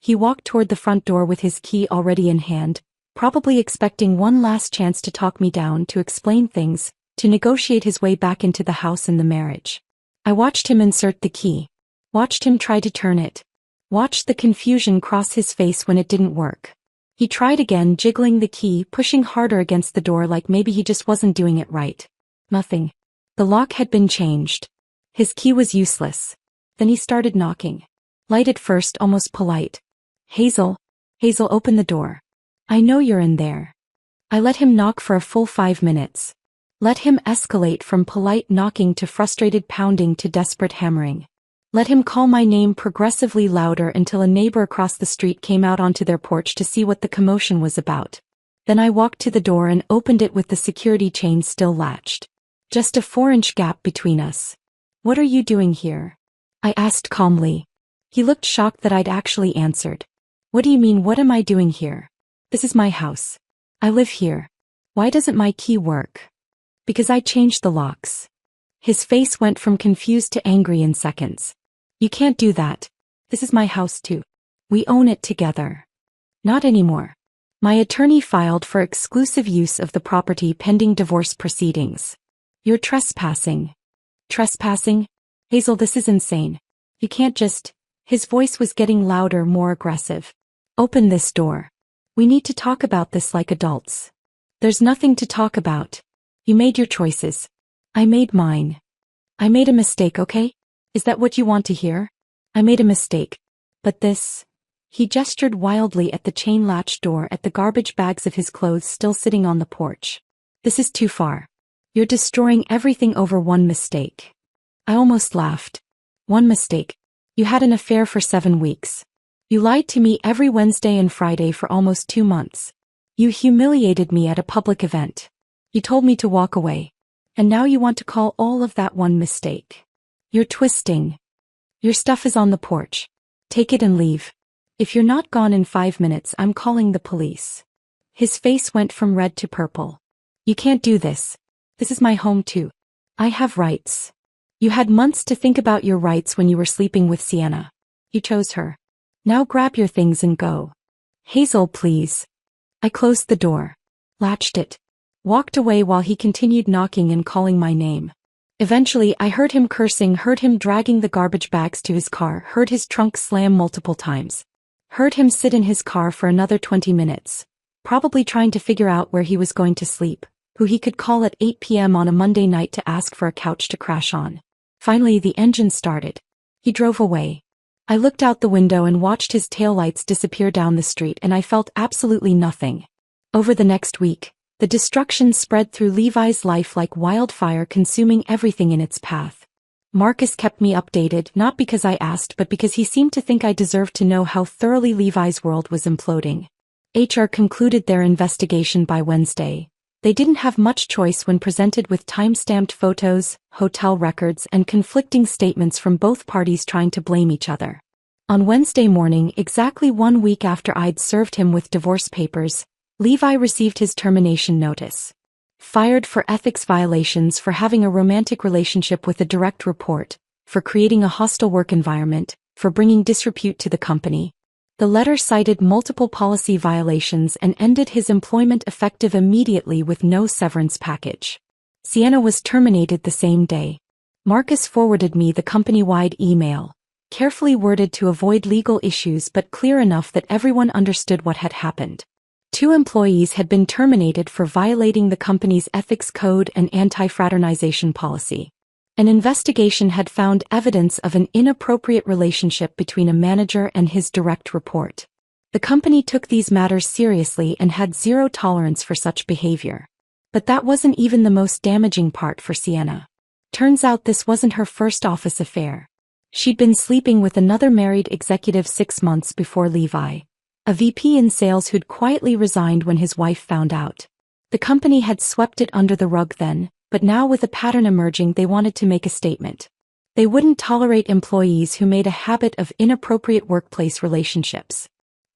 He walked toward the front door with his key already in hand, probably expecting one last chance to talk me down, to explain things, to negotiate his way back into the house and the marriage. I watched him insert the key. Watched him try to turn it. Watched the confusion cross his face when it didn't work. He tried again, jiggling the key, pushing harder against the door like maybe he just wasn't doing it right. Nothing. The lock had been changed. His key was useless. Then he started knocking. Light at first, almost polite. Hazel. Hazel, open the door. I know you're in there. I let him knock for a full 5 minutes. Let him escalate from polite knocking to frustrated pounding to desperate hammering. Let him call my name progressively louder until a neighbor across the street came out onto their porch to see what the commotion was about. Then I walked to the door and opened it with the security chain still latched. Just a 4-inch gap between us. What are you doing here? I asked calmly. He looked shocked that I'd actually answered. What do you mean, what am I doing here? This is my house. I live here. Why doesn't my key work? Because I changed the locks. His face went from confused to angry in seconds. You can't do that. This is my house too. We own it together. Not anymore. My attorney filed for exclusive use of the property pending divorce proceedings. You're trespassing. Trespassing? Hazel, this is insane. You can't just... His voice was getting louder, more aggressive. Open this door. We need to talk about this like adults. There's nothing to talk about. You made your choices. I made mine. I made a mistake, okay? Is that what you want to hear? I made a mistake. But this... He gestured wildly at the chain-latched door, at the garbage bags of his clothes still sitting on the porch. This is too far. You're destroying everything over one mistake. I almost laughed. One mistake. You had an affair for 7 weeks. You lied to me every Wednesday and Friday for almost 2 months. You humiliated me at a public event. You told me to walk away. And now you want to call all of that one mistake. You're twisting. Your stuff is on the porch. Take it and leave. If you're not gone in 5 minutes, I'm calling the police. His face went from red to purple. You can't do this. This is my home too. I have rights. You had months to think about your rights when you were sleeping with Sienna. You chose her. Now grab your things and go. Hazel, please. I closed the door. Latched it. Walked away while he continued knocking and calling my name. Eventually, I heard him cursing, heard him dragging the garbage bags to his car, heard his trunk slam multiple times. Heard him sit in his car for another 20 minutes, probably trying to figure out where he was going to sleep, who he could call at 8 p.m. on a Monday night to ask for a couch to crash on. Finally, the engine started. He drove away. I looked out the window and watched his taillights disappear down the street, and I felt absolutely nothing. Over the next week, the destruction spread through Levi's life like wildfire, consuming everything in its path. Marcus kept me updated, not because I asked but because he seemed to think I deserved to know how thoroughly Levi's world was imploding. HR concluded their investigation by Wednesday. They didn't have much choice when presented with time-stamped photos, hotel records, and conflicting statements from both parties trying to blame each other. On Wednesday morning, exactly 1 week after I'd served him with divorce papers, Levi received his termination notice. Fired for ethics violations, for having a romantic relationship with a direct report, for creating a hostile work environment, for bringing disrepute to the company. The letter cited multiple policy violations and ended his employment effective immediately with no severance package. Sienna was terminated the same day. Marcus forwarded me the company-wide email, carefully worded to avoid legal issues but clear enough that everyone understood what had happened. 2 employees had been terminated for violating the company's ethics code and anti-fraternization policy. An investigation had found evidence of an inappropriate relationship between a manager and his direct report. The company took these matters seriously and had zero tolerance for such behavior. But that wasn't even the most damaging part for Sienna. Turns out this wasn't her first office affair. She'd been sleeping with another married executive 6 months before Levi, a VP in sales who'd quietly resigned when his wife found out. The company had swept it under the rug then, but now with a pattern emerging, they wanted to make a statement. They wouldn't tolerate employees who made a habit of inappropriate workplace relationships.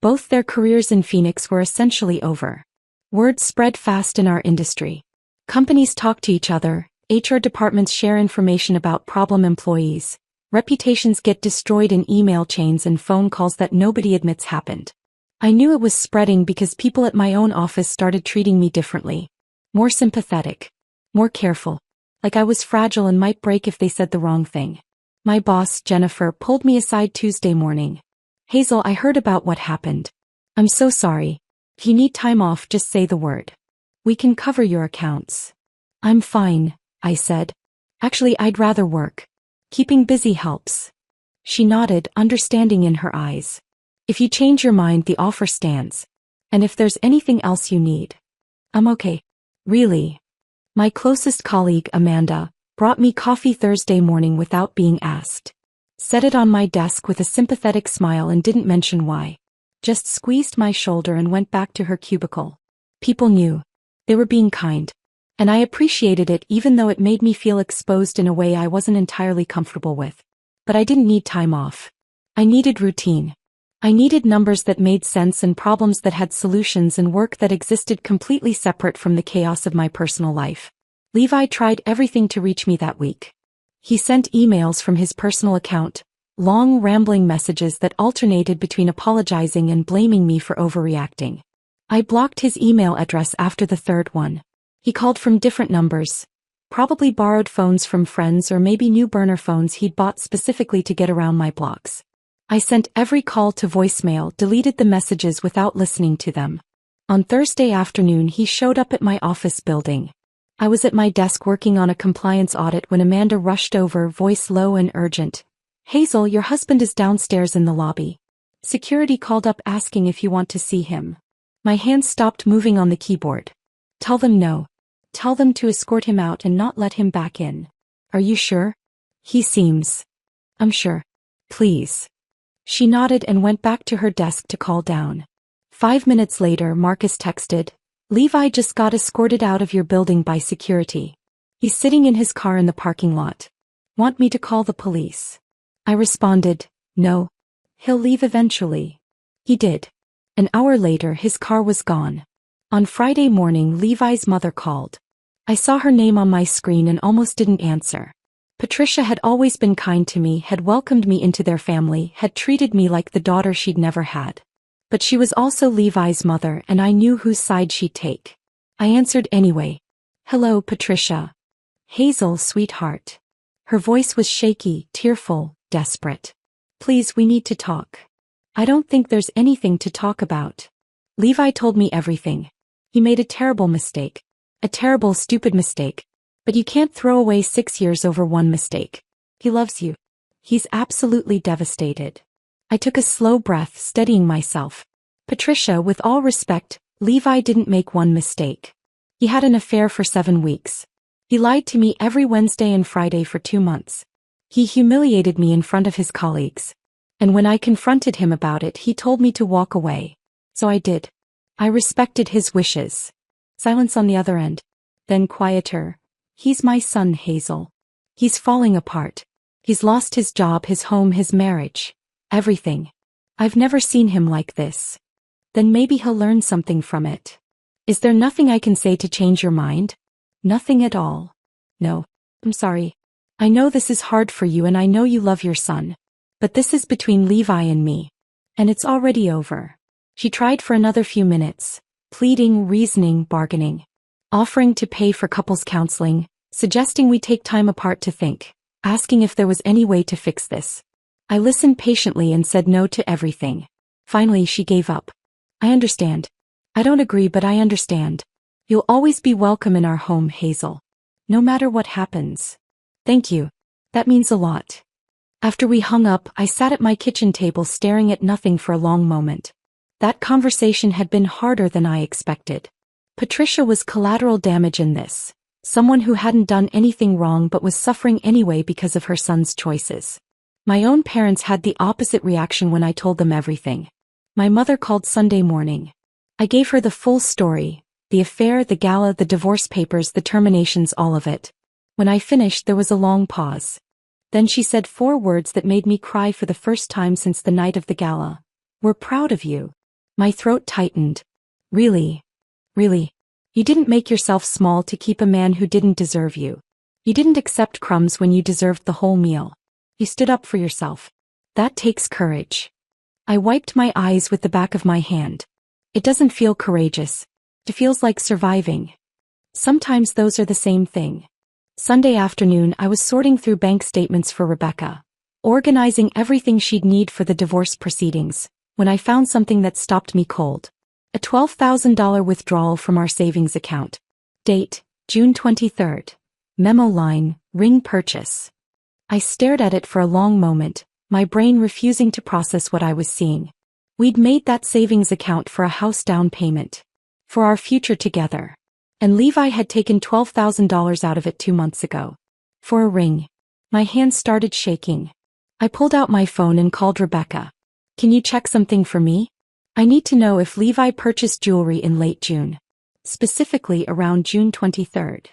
Both their careers in Phoenix were essentially over. Word spread fast in our industry. Companies talk to each other, HR departments share information about problem employees, reputations get destroyed in email chains and phone calls that nobody admits happened. I knew it was spreading because people at my own office started treating me differently. More sympathetic. More careful. Like I was fragile and might break if they said the wrong thing. My boss, Jennifer, pulled me aside Tuesday morning. Hazel, I heard about what happened. I'm so sorry. If you need time off, just say the word. We can cover your accounts. I'm fine, I said. Actually, I'd rather work. Keeping busy helps. She nodded, understanding in her eyes. If you change your mind, the offer stands. And if there's anything else you need. I'm okay. Really. My closest colleague, Amanda, brought me coffee Thursday morning without being asked. Set it on my desk with a sympathetic smile and didn't mention why. Just squeezed my shoulder and went back to her cubicle. People knew. They were being kind. And I appreciated it even though it made me feel exposed in a way I wasn't entirely comfortable with. But I didn't need time off. I needed routine. I needed numbers that made sense and problems that had solutions and work that existed completely separate from the chaos of my personal life. Levi tried everything to reach me that week. He sent emails from his personal account, long rambling messages that alternated between apologizing and blaming me for overreacting. I blocked his email address after the 3rd one. He called from different numbers, probably borrowed phones from friends or maybe new burner phones he'd bought specifically to get around my blocks. I sent every call to voicemail, deleted the messages without listening to them. On Thursday afternoon, he showed up at my office building. I was at my desk working on a compliance audit when Amanda rushed over, voice low and urgent. Hazel, your husband is downstairs in the lobby. Security called up asking if you want to see him. My hands stopped moving on the keyboard. Tell them no. Tell them to escort him out and not let him back in. Are you sure? He seems. I'm sure. Please. She nodded and went back to her desk to call down. 5 minutes later, Marcus texted, Levi just got escorted out of your building by security. He's sitting in his car in the parking lot. Want me to call the police? I responded, no. He'll leave eventually. He did. An hour later, his car was gone. On Friday morning, Levi's mother called. I saw her name on my screen and almost didn't answer. Patricia had always been kind to me, had welcomed me into their family, had treated me like the daughter she'd never had. But she was also Levi's mother, and I knew whose side she'd take. I answered anyway. "Hello, Patricia." "Hazel, sweetheart." Her voice was shaky, tearful, desperate. "Please, we need to talk." "I don't think there's anything to talk about." Levi told me everything. He made a terrible mistake. A terrible, stupid mistake. But you can't throw away 6 years over one mistake. He loves you. He's absolutely devastated. I took a slow breath, steadying myself. "Patricia, with all respect, Levi didn't make one mistake. He had an affair for 7 weeks. He lied to me every Wednesday and Friday for 2 months. He humiliated me in front of his colleagues. And when I confronted him about it, he told me to walk away. So I did. I respected his wishes." Silence on the other end. Then quieter. "He's my son, Hazel. He's falling apart. He's lost his job, his home, his marriage. Everything. I've never seen him like this." "Then maybe he'll learn something from it. Is there nothing I can say to change your mind?" "Nothing at all. No. I'm sorry. I know this is hard for you and I know you love your son. But this is between Levi and me. And it's already over." She tried for another few minutes, pleading, reasoning, bargaining. Offering to pay for couples counseling, suggesting we take time apart to think, asking if there was any way to fix this. I listened patiently and said no to everything. Finally, she gave up. "I understand. I don't agree, but I understand. You'll always be welcome in our home, Hazel. No matter what happens." "Thank you. That means a lot." After we hung up, I sat at my kitchen table staring at nothing for a long moment. That conversation had been harder than I expected. Patricia was collateral damage in this. Someone who hadn't done anything wrong but was suffering anyway because of her son's choices. My own parents had the opposite reaction when I told them everything. My mother called Sunday morning. I gave her the full story, the affair, the gala, the divorce papers, the terminations, all of it. When I finished, there was a long pause. Then she said 4 words that made me cry for the first time since the night of the gala. "We're proud of you." My throat tightened. Really? Really? You didn't make yourself small to keep a man who didn't deserve you. You didn't accept crumbs when you deserved the whole meal. You stood up for yourself. That takes courage. I wiped my eyes with the back of my hand. It doesn't feel courageous. It feels like surviving. Sometimes those are the same thing. Sunday afternoon, I was sorting through bank statements for Rebecca, organizing everything she'd need for the divorce proceedings, when I found something that stopped me cold. A $12,000 withdrawal from our savings account. Date, June 23rd. Memo line, ring purchase. I stared at it for a long moment, my brain refusing to process what I was seeing. We'd made that savings account for a house down payment. For our future together. And Levi had taken $12,000 out of it 2 months ago. For a ring. My hands started shaking. I pulled out my phone and called Rebecca. "Can you check something for me? I need to know if Levi purchased jewelry in late June. Specifically around June 23rd.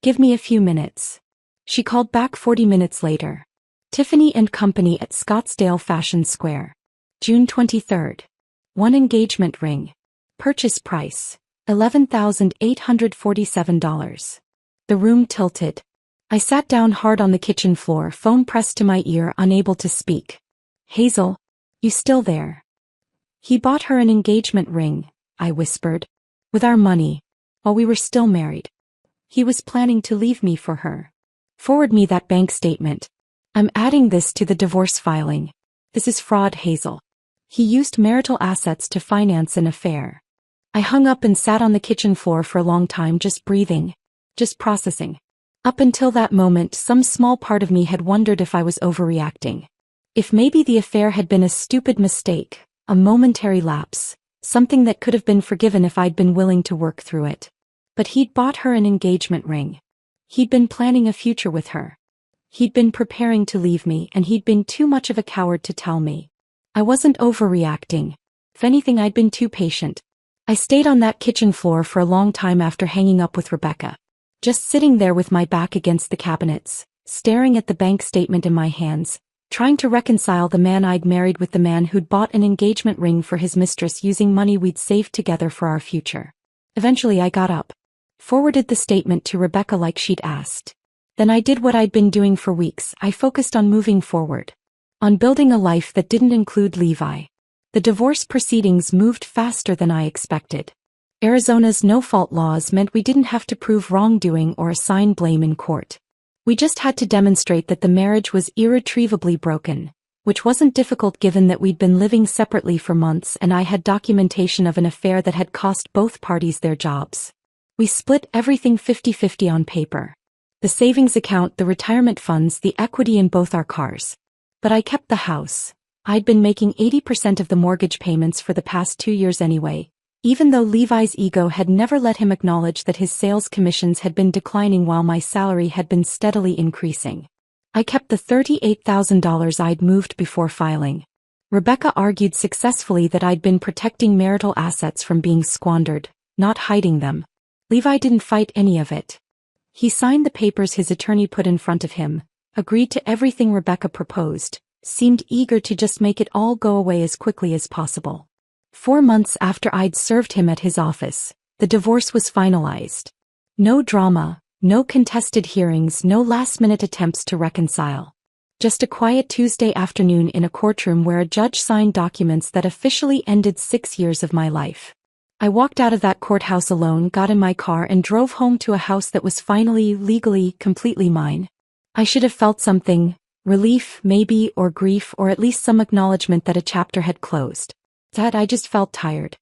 Give me a few minutes." She called back 40 minutes later. Tiffany & Company at Scottsdale Fashion Square. June 23rd. 1 engagement ring. Purchase price, $11,847. The room tilted. I sat down hard on the kitchen floor, phone pressed to my ear, unable to speak. "Hazel, you still there?" "He bought her an engagement ring," I whispered. "With our money. While we were still married. He was planning to leave me for her. Forward me that bank statement. I'm adding this to the divorce filing. This is fraud, Hazel. He used marital assets to finance an affair." I hung up and sat on the kitchen floor for a long time, just breathing. Just processing. Up until that moment, some small part of me had wondered if I was overreacting. If maybe the affair had been a stupid mistake, a momentary lapse, something that could have been forgiven if I'd been willing to work through it. But he'd bought her an engagement ring. He'd been planning a future with her. He'd been preparing to leave me, and he'd been too much of a coward to tell me. I wasn't overreacting. If anything, I'd been too patient. I stayed on that kitchen floor for a long time after hanging up with Rebecca. Just sitting there with my back against the cabinets, staring at the bank statement in my hands, trying to reconcile the man I'd married with the man who'd bought an engagement ring for his mistress using money we'd saved together for our future. Eventually I got up. Forwarded the statement to Rebecca like she'd asked. Then I did what I'd been doing for weeks. I focused on moving forward. On building a life that didn't include Levi. The divorce proceedings moved faster than I expected. Arizona's no-fault laws meant we didn't have to prove wrongdoing or assign blame in court. We just had to demonstrate that the marriage was irretrievably broken, which wasn't difficult given that we'd been living separately for months and I had documentation of an affair that had cost both parties their jobs. We split everything 50-50 on paper. The savings account, the retirement funds, the equity in both our cars. But I kept the house. I'd been making 80% of the mortgage payments for the past 2 years anyway, even though Levi's ego had never let him acknowledge that his sales commissions had been declining while my salary had been steadily increasing. I kept the $38,000 I'd moved before filing. Rebecca argued successfully that I'd been protecting marital assets from being squandered, not hiding them. Levi didn't fight any of it. He signed the papers his attorney put in front of him, agreed to everything Rebecca proposed, seemed eager to just make it all go away as quickly as possible. 4 months after I'd served him at his office, the divorce was finalized. No drama, no contested hearings, no last-minute attempts to reconcile. Just a quiet Tuesday afternoon in a courtroom where a judge signed documents that officially ended 6 years of my life. I walked out of that courthouse alone, got in my car and drove home to a house that was finally, legally, completely mine. I should have felt something, relief, maybe, or grief, or at least some acknowledgement that a chapter had closed. That I just felt tired.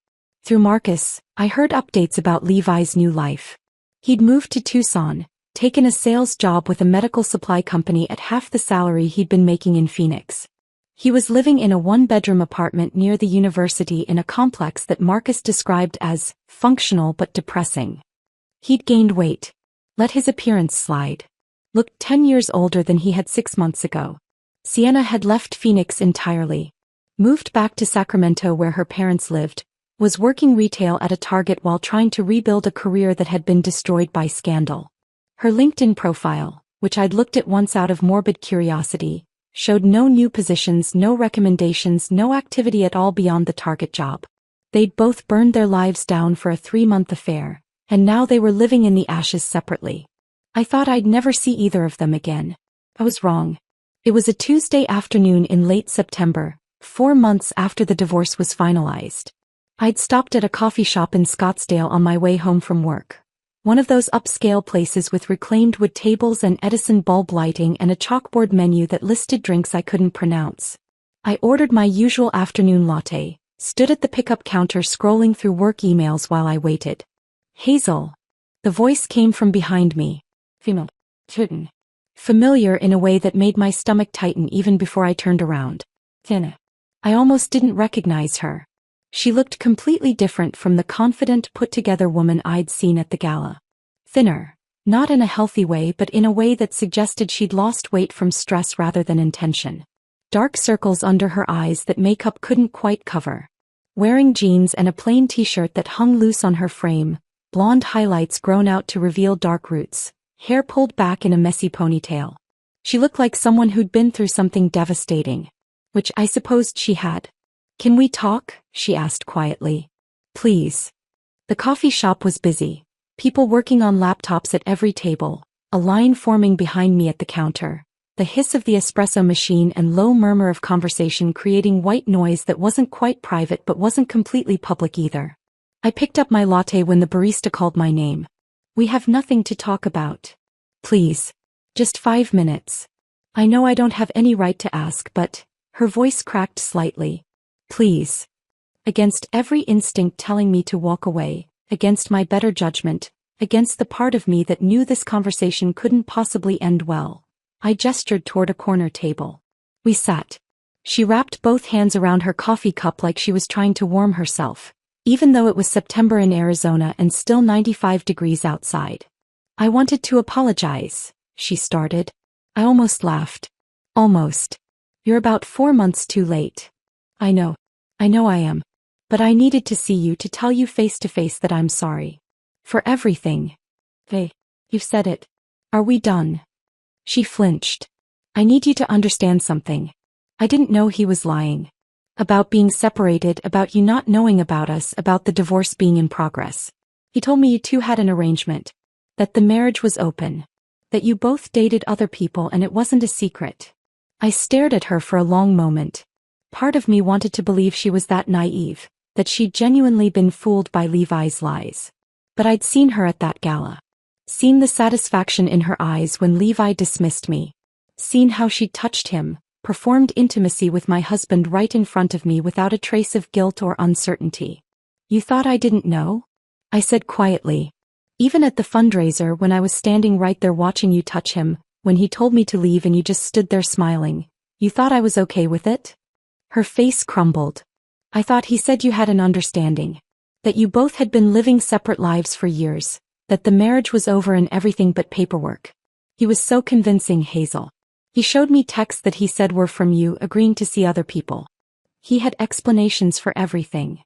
Through Marcus, I heard updates about Levi's new life. He'd moved to Tucson, taken a sales job with a medical supply company at half the salary he'd been making in Phoenix. He was living in a 1-bedroom apartment near the university in a complex that Marcus described as functional but depressing. He'd gained weight. Let his appearance slide. Looked 10 years older than he had 6 months ago. Sienna had left Phoenix entirely. Moved back to Sacramento where her parents lived, was working retail at a Target while trying to rebuild a career that had been destroyed by scandal. Her LinkedIn profile, which I'd looked at once out of morbid curiosity, showed no new positions, no recommendations, no activity at all beyond the Target job. They'd both burned their lives down for a 3-month affair, and now they were living in the ashes separately. I thought I'd never see either of them again. I was wrong. It was a Tuesday afternoon in late September, 4 months after the divorce was finalized. I'd stopped at a coffee shop in Scottsdale on my way home from work. One of those upscale places with reclaimed wood tables and Edison bulb lighting and a chalkboard menu that listed drinks I couldn't pronounce. I ordered my usual afternoon latte, stood at the pickup counter scrolling through work emails while I waited. Hazel. The voice came from behind me. Female. Familiar in a way that made my stomach tighten even before I turned around. Tina. I almost didn't recognize her. She looked completely different from the confident, put-together woman I'd seen at the gala. Thinner, not in a healthy way but in a way that suggested she'd lost weight from stress rather than intention. Dark circles under her eyes that makeup couldn't quite cover. Wearing jeans and a plain t-shirt that hung loose on her frame, blonde highlights grown out to reveal dark roots, hair pulled back in a messy ponytail. She looked like someone who'd been through something devastating. Which I supposed she had. Can we talk? She asked quietly. Please. The coffee shop was busy. People working on laptops at every table, a line forming behind me at the counter, the hiss of the espresso machine and low murmur of conversation creating white noise that wasn't quite private but wasn't completely public either. I picked up my latte when the barista called my name. We have nothing to talk about. Please. Just 5 minutes. I know I don't have any right to ask, but... Her voice cracked slightly. Please. Against every instinct telling me to walk away, against my better judgment, against the part of me that knew this conversation couldn't possibly end well, I gestured toward a corner table. We sat. She wrapped both hands around her coffee cup like she was trying to warm herself, even though it was September in Arizona and still 95 degrees outside. I wanted to apologize, she started. I almost laughed. Almost. You're about 4 months too late. I know I am. But I needed to see you to tell you face to face that I'm sorry. For everything. Hey, you've said it. Are we done? She flinched. I need you to understand something. I didn't know he was lying. About being separated, about you not knowing about us, about the divorce being in progress. He told me you two had an arrangement. That the marriage was open. That you both dated other people and it wasn't a secret. I stared at her for a long moment. Part of me wanted to believe she was that naive, that she'd genuinely been fooled by Levi's lies. But I'd seen her at that gala. Seen the satisfaction in her eyes when Levi dismissed me. Seen how she touched him, performed intimacy with my husband right in front of me without a trace of guilt or uncertainty. You thought I didn't know? I said quietly. Even at the fundraiser when I was standing right there watching you touch him, when he told me to leave and you just stood there smiling, you thought I was okay with it? Her face crumbled. I thought he said you had an understanding. That you both had been living separate lives for years, that the marriage was over and everything but paperwork. He was so convincing, Hazel. He showed me texts that he said were from you agreeing to see other people. He had explanations for everything.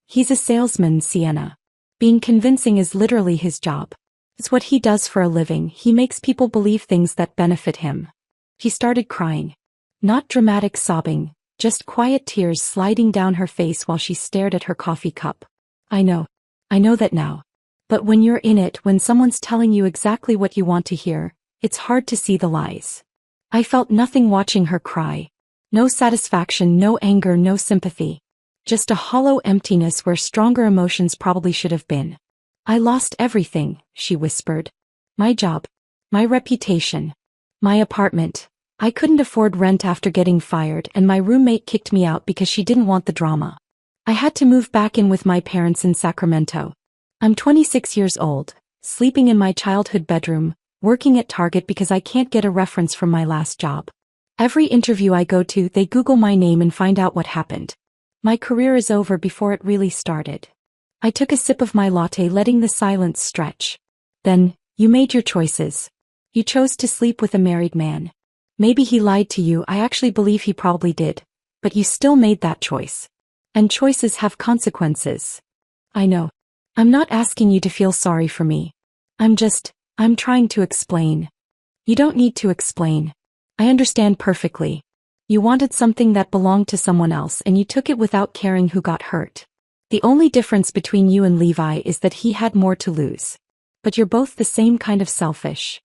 He's a salesman, Sienna. Being convincing is literally his job. It's what he does for a living. He makes people believe things that benefit him. She started crying. Not dramatic sobbing, just quiet tears sliding down her face while she stared at her coffee cup. I know that now. But when you're in it, when someone's telling you exactly what you want to hear, it's hard to see the lies. I felt nothing watching her cry. No satisfaction, no anger, no sympathy. Just a hollow emptiness where stronger emotions probably should have been. I lost everything, she whispered. My job. My reputation. My apartment. I couldn't afford rent after getting fired and my roommate kicked me out because she didn't want the drama. I had to move back in with my parents in Sacramento. I'm 26 years old, sleeping in my childhood bedroom, working at Target because I can't get a reference from my last job. Every interview I go to, they Google my name and find out what happened. My career is over before it really started. I took a sip of my latte, letting the silence stretch. Then, you made your choices. You chose to sleep with a married man. Maybe he lied to you, I actually believe he probably did. But you still made that choice. And choices have consequences. I know. I'm not asking you to feel sorry for me. I'm trying to explain. You don't need to explain. I understand perfectly. You wanted something that belonged to someone else and you took it without caring who got hurt. The only difference between you and Levi is that he had more to lose. But you're both the same kind of selfish.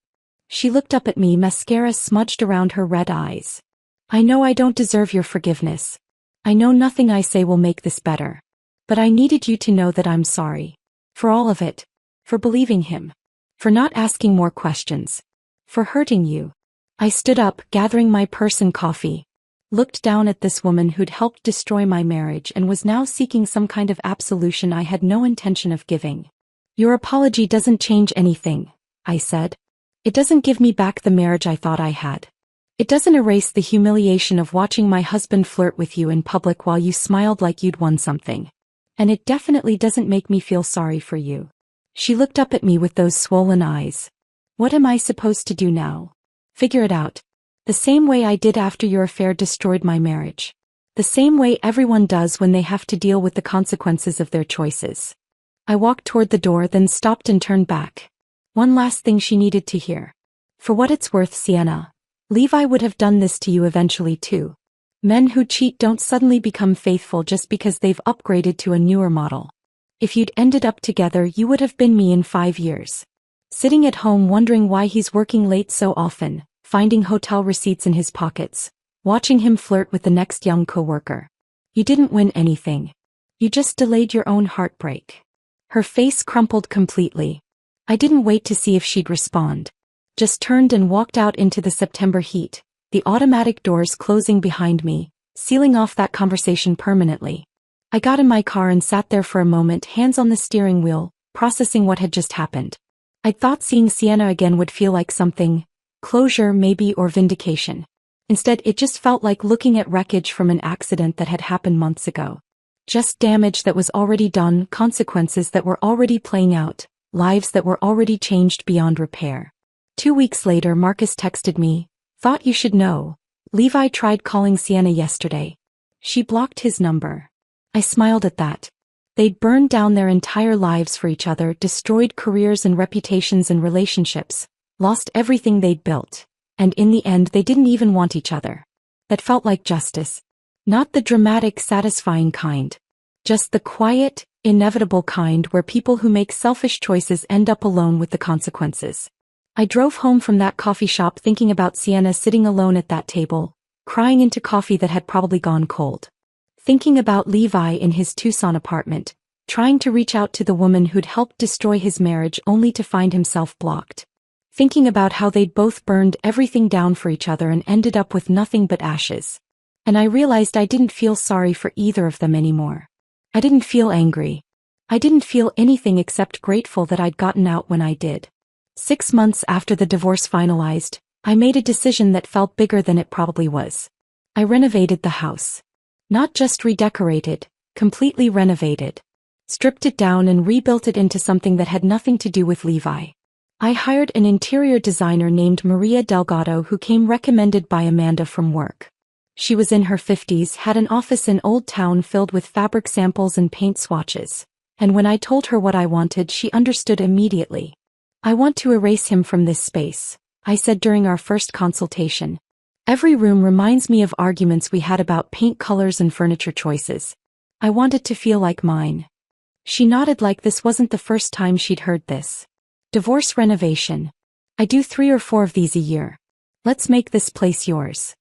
She looked up at me, mascara smudged around her red eyes. I know I don't deserve your forgiveness. I know nothing I say will make this better. But I needed you to know that I'm sorry. For all of it. For believing him. For not asking more questions. For hurting you. I stood up, gathering my purse and coffee. Looked down at this woman who'd helped destroy my marriage and was now seeking some kind of absolution I had no intention of giving. Your apology doesn't change anything, I said. It doesn't give me back the marriage I thought I had. It doesn't erase the humiliation of watching my husband flirt with you in public while you smiled like you'd won something. And it definitely doesn't make me feel sorry for you. She looked up at me with those swollen eyes. What am I supposed to do now? Figure it out. The same way I did after your affair destroyed my marriage. The same way everyone does when they have to deal with the consequences of their choices. I walked toward the door, then stopped and turned back. One last thing she needed to hear. For what it's worth, Sienna, Levi would have done this to you eventually too. Men who cheat don't suddenly become faithful just because they've upgraded to a newer model. If you'd ended up together, you would have been me in 5 years. Sitting at home wondering why he's working late so often, finding hotel receipts in his pockets, watching him flirt with the next young coworker. You didn't win anything. You just delayed your own heartbreak. Her face crumpled completely. I didn't wait to see if she'd respond. Just turned and walked out into the September heat, the automatic doors closing behind me, sealing off that conversation permanently. I got in my car and sat there for a moment, hands on the steering wheel, processing what had just happened. I'd thought seeing Sienna again would feel like something, closure maybe, or vindication. Instead, it just felt like looking at wreckage from an accident that had happened months ago. Just damage that was already done, consequences that were already playing out, lives that were already changed beyond repair. 2 weeks later, Marcus texted me, "Thought you should know. Levi tried calling Sienna yesterday. She blocked his number." I smiled at that. They'd burned down their entire lives for each other, destroyed careers and reputations and relationships, lost everything they'd built, and in the end they didn't even want each other. That felt like justice. Not the dramatic, satisfying kind. Just the quiet, inevitable kind where people who make selfish choices end up alone with the consequences. I drove home from that coffee shop thinking about Sienna sitting alone at that table, crying into coffee that had probably gone cold. Thinking about Levi in his Tucson apartment, trying to reach out to the woman who'd helped destroy his marriage only to find himself blocked. Thinking about how they'd both burned everything down for each other and ended up with nothing but ashes. And I realized I didn't feel sorry for either of them anymore. I didn't feel angry. I didn't feel anything except grateful that I'd gotten out when I did. 6 months after the divorce finalized, I made a decision that felt bigger than it probably was. I renovated the house. Not just redecorated, completely renovated. Stripped it down and rebuilt it into something that had nothing to do with Levi. I hired an interior designer named Maria Delgado who came recommended by Amanda from work. She was in her 50s, had an office in Old Town filled with fabric samples and paint swatches. And when I told her what I wanted, she understood immediately. I want to erase him from this space, I said during our first consultation. Every room reminds me of arguments we had about paint colors and furniture choices. I want it to feel like mine. She nodded like this wasn't the first time she'd heard this. Divorce renovation. I do 3 or 4 of these a year. Let's make this place yours.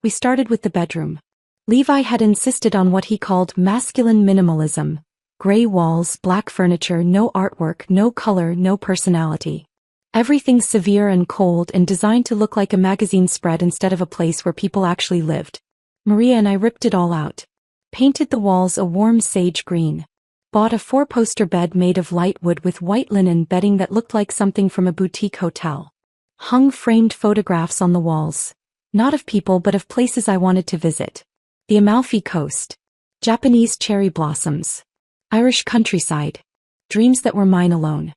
We started with the bedroom. Levi had insisted on what he called masculine minimalism. Gray walls, black furniture, no artwork, no color, no personality. Everything severe and cold and designed to look like a magazine spread instead of a place where people actually lived. Maria and I ripped it all out. Painted the walls a warm sage green. Bought a 4-poster bed made of light wood with white linen bedding that looked like something from a boutique hotel. Hung framed photographs on the walls. Not of people but of places I wanted to visit. The Amalfi Coast. Japanese cherry blossoms. Irish countryside. Dreams that were mine alone.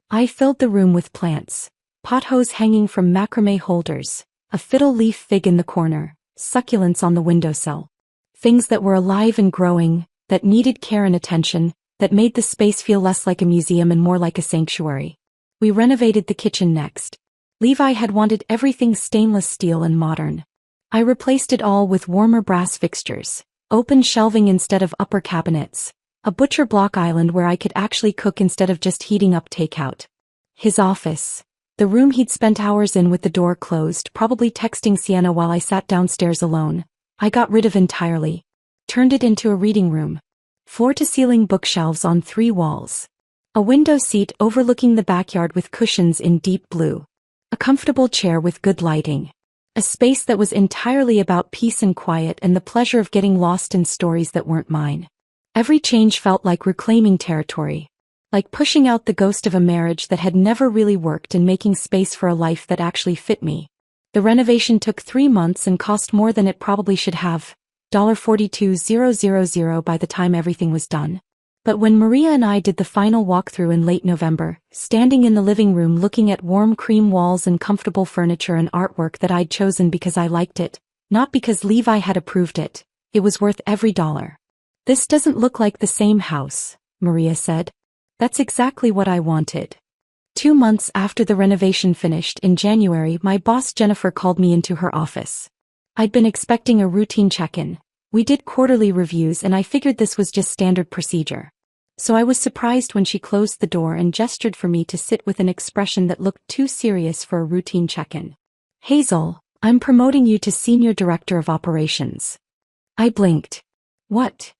I filled the room with plants. Pothos hanging from macrame holders. A fiddle leaf fig in the corner. Succulents on the windowsill. Things that were alive and growing, that needed care and attention, that made the space feel less like a museum and more like a sanctuary. We renovated the kitchen next. Levi had wanted everything stainless steel and modern. I replaced it all with warmer brass fixtures, open shelving instead of upper cabinets, a butcher block island where I could actually cook instead of just heating up takeout. His office, the room he'd spent hours in with the door closed, probably texting Sienna while I sat downstairs alone, I got rid of entirely. Turned it into a reading room. Floor-to-ceiling bookshelves on 3 walls. A window seat overlooking the backyard with cushions in deep blue. A comfortable chair with good lighting. A space that was entirely about peace and quiet and the pleasure of getting lost in stories that weren't mine. Every change felt like reclaiming territory. Like pushing out the ghost of a marriage that had never really worked and making space for a life that actually fit me. The renovation took 3 months and cost more than it probably should have. $42,000 by the time everything was done. But when Maria and I did the final walkthrough in late November, standing in the living room looking at warm cream walls and comfortable furniture and artwork that I'd chosen because I liked it, not because Levi had approved it, it was worth every dollar. This doesn't look like the same house, Maria said. That's exactly what I wanted. 2 months after the renovation finished in January, my boss Jennifer called me into her office. I'd been expecting a routine check-in. We did quarterly reviews and I figured this was just standard procedure. So I was surprised when she closed the door and gestured for me to sit with an expression that looked too serious for a routine check-in. Hazel, I'm promoting you to Senior Director of Operations. I blinked. What?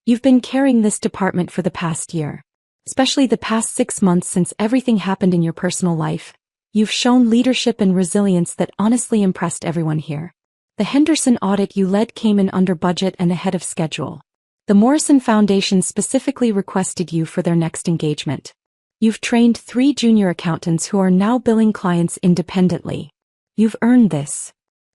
You've been carrying this department for the past year. Especially the past 6 months since everything happened in your personal life. You've shown leadership and resilience that honestly impressed everyone here. The Henderson audit you led came in under budget and ahead of schedule. The Morrison Foundation specifically requested you for their next engagement. You've trained 3 junior accountants who are now billing clients independently. You've earned this.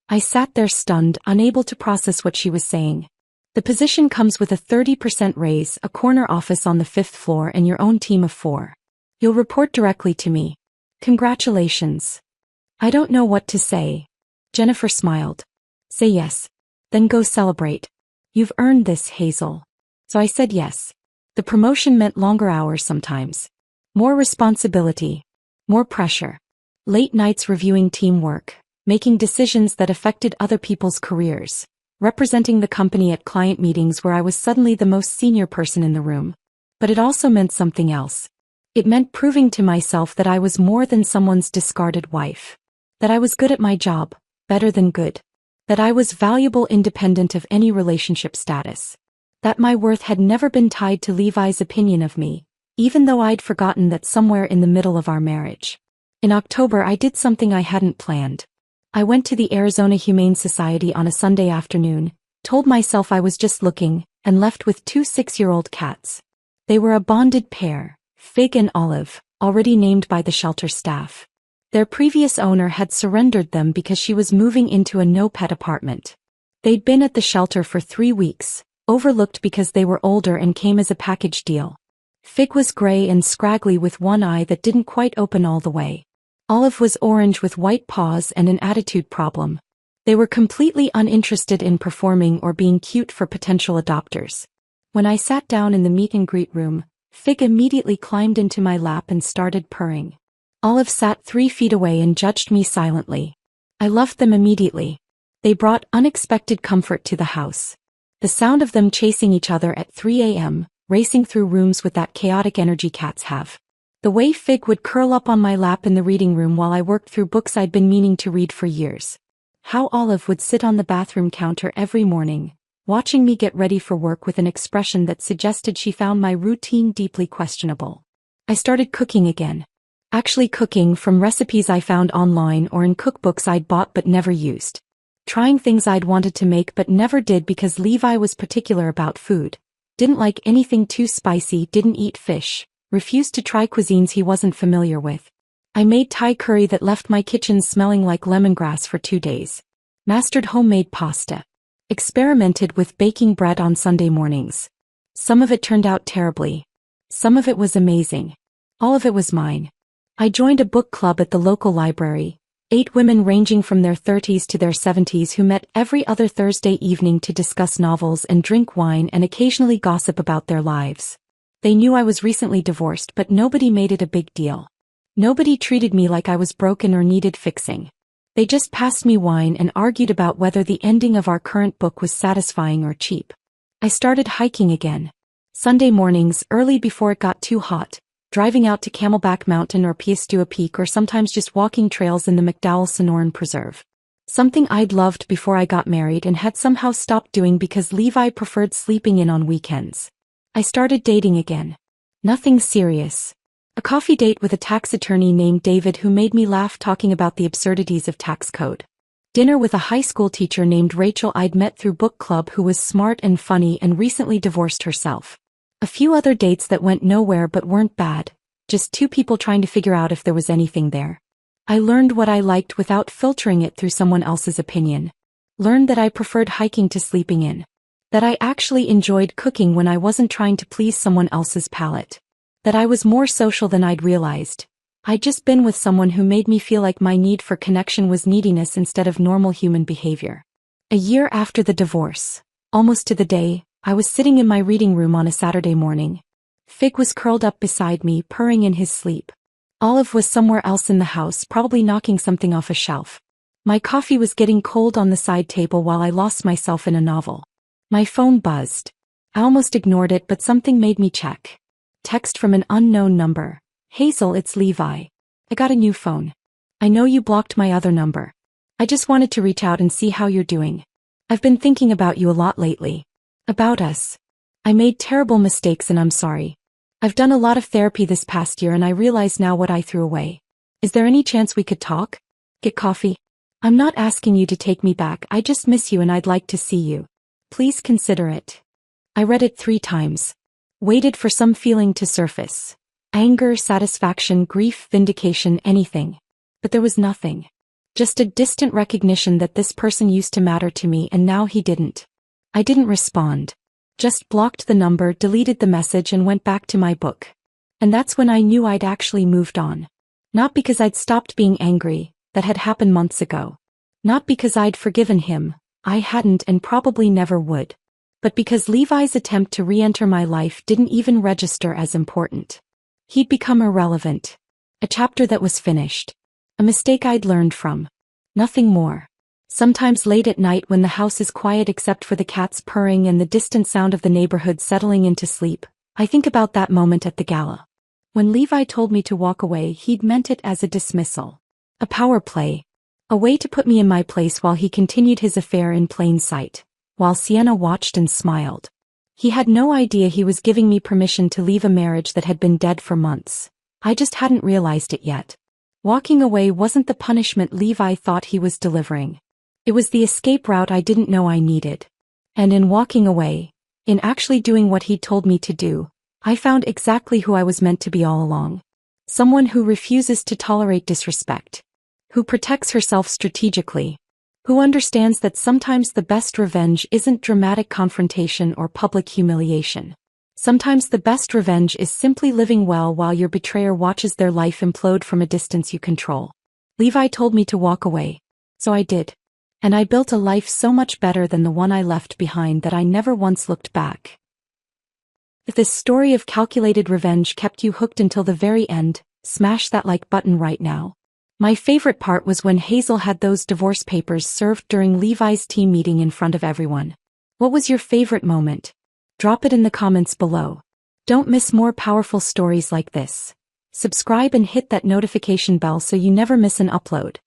I sat there stunned, unable to process what she was saying. The position comes with a 30% raise, a corner office on the 5th floor and your own team of 4. You'll report directly to me. Congratulations. I don't know what to say. Jennifer smiled. Say yes. Then go celebrate. You've earned this, Hazel. So I said yes. The promotion meant longer hours sometimes. More responsibility. More pressure. Late nights reviewing teamwork, making decisions that affected other people's careers, representing the company at client meetings where I was suddenly the most senior person in the room. But it also meant something else. It meant proving to myself that I was more than someone's discarded wife. That I was good at my job, better than good. That I was valuable independent of any relationship status. That my worth had never been tied to Levi's opinion of me, even though I'd forgotten that somewhere in the middle of our marriage. In October I did something I hadn't planned. I went to the Arizona Humane Society on a Sunday afternoon, told myself I was just looking, and left with 2 6-year-old cats. They were a bonded pair, Fig and Olive, already named by the shelter staff. Their previous owner had surrendered them because she was moving into a no-pet apartment. They'd been at the shelter for 3 weeks, overlooked because they were older and came as a package deal. Fig was gray and scraggly with one eye that didn't quite open all the way. Olive was orange with white paws and an attitude problem. They were completely uninterested in performing or being cute for potential adopters. When I sat down in the meet and greet room, Fig immediately climbed into my lap and started purring. Olive sat 3 feet away and judged me silently. I loved them immediately. They brought unexpected comfort to the house. The sound of them chasing each other at 3 a.m., racing through rooms with that chaotic energy cats have. The way Fig would curl up on my lap in the reading room while I worked through books I'd been meaning to read for years. How Olive would sit on the bathroom counter every morning, watching me get ready for work with an expression that suggested she found my routine deeply questionable. I started cooking again. Actually cooking from recipes I found online or in cookbooks I'd bought but never used. Trying things I'd wanted to make but never did because Levi was particular about food. Didn't like anything too spicy, didn't eat fish, refused to try cuisines he wasn't familiar with. I made Thai curry that left my kitchen smelling like lemongrass for 2 days. Mastered homemade pasta. Experimented with baking bread on Sunday mornings. Some of it turned out terribly. Some of it was amazing. All of it was mine. I joined a book club at the local library. 8 women ranging from their 30s to their 70s who met every other Thursday evening to discuss novels and drink wine and occasionally gossip about their lives. They knew I was recently divorced, but nobody made it a big deal. Nobody treated me like I was broken or needed fixing. They just passed me wine and argued about whether the ending of our current book was satisfying or cheap. I started hiking again. Sunday mornings, early before it got too hot, driving out to Camelback Mountain or Piastua Peak, or sometimes just walking trails in the McDowell-Sonoran Preserve. Something I'd loved before I got married and had somehow stopped doing because Levi preferred sleeping in on weekends. I started dating again. Nothing serious. A coffee date with a tax attorney named David who made me laugh talking about the absurdities of tax code. Dinner with a high school teacher named Rachel I'd met through book club who was smart and funny and recently divorced herself. A few other dates that went nowhere but weren't bad, just 2 people trying to figure out if there was anything there. I learned what I liked without filtering it through someone else's opinion. Learned that I preferred hiking to sleeping in. That I actually enjoyed cooking when I wasn't trying to please someone else's palate. That I was more social than I'd realized. I'd just been with someone who made me feel like my need for connection was neediness instead of normal human behavior. A year after the divorce, almost to the day, I was sitting in my reading room on a Saturday morning. Fig was curled up beside me, purring in his sleep. Olive was somewhere else in the house, probably knocking something off a shelf. My coffee was getting cold on the side table while I lost myself in a novel. My phone buzzed. I almost ignored it, but something made me check. Text from an unknown number. Hazel, it's Levi. I got a new phone. I know you blocked my other number. I just wanted to reach out and see how you're doing. I've been thinking about you a lot lately. About us. I made terrible mistakes and I'm sorry. I've done a lot of therapy this past year and I realize now what I threw away. Is there any chance we could talk? Get coffee? I'm not asking you to take me back, I just miss you and I'd like to see you. Please consider it. I read it 3 times. Waited for some feeling to surface. Anger, satisfaction, grief, vindication, anything. But there was nothing. Just a distant recognition that this person used to matter to me and now he didn't. I didn't respond. Just blocked the number, deleted the message and went back to my book. And that's when I knew I'd actually moved on. Not because I'd stopped being angry, that had happened months ago. Not because I'd forgiven him, I hadn't and probably never would. But because Levi's attempt to re-enter my life didn't even register as important. He'd become irrelevant. A chapter that was finished. A mistake I'd learned from. Nothing more. Sometimes late at night when the house is quiet except for the cats purring and the distant sound of the neighborhood settling into sleep, I think about that moment at the gala. When Levi told me to walk away, he'd meant it as a dismissal. A power play. A way to put me in my place while he continued his affair in plain sight. While Sienna watched and smiled. He had no idea he was giving me permission to leave a marriage that had been dead for months. I just hadn't realized it yet. Walking away wasn't the punishment Levi thought he was delivering. It was the escape route I didn't know I needed. And in walking away, in actually doing what he'd told me to do, I found exactly who I was meant to be all along. Someone who refuses to tolerate disrespect. Who protects herself strategically. Who understands that sometimes the best revenge isn't dramatic confrontation or public humiliation. Sometimes the best revenge is simply living well while your betrayer watches their life implode from a distance you control. Levi told me to walk away. So I did. And I built a life so much better than the one I left behind that I never once looked back. If this story of calculated revenge kept you hooked until the very end, smash that like button right now. My favorite part was when Hazel had those divorce papers served during Levi's team meeting in front of everyone. What was your favorite moment? Drop it in the comments below. Don't miss more powerful stories like this. Subscribe and hit that notification bell so you never miss an upload.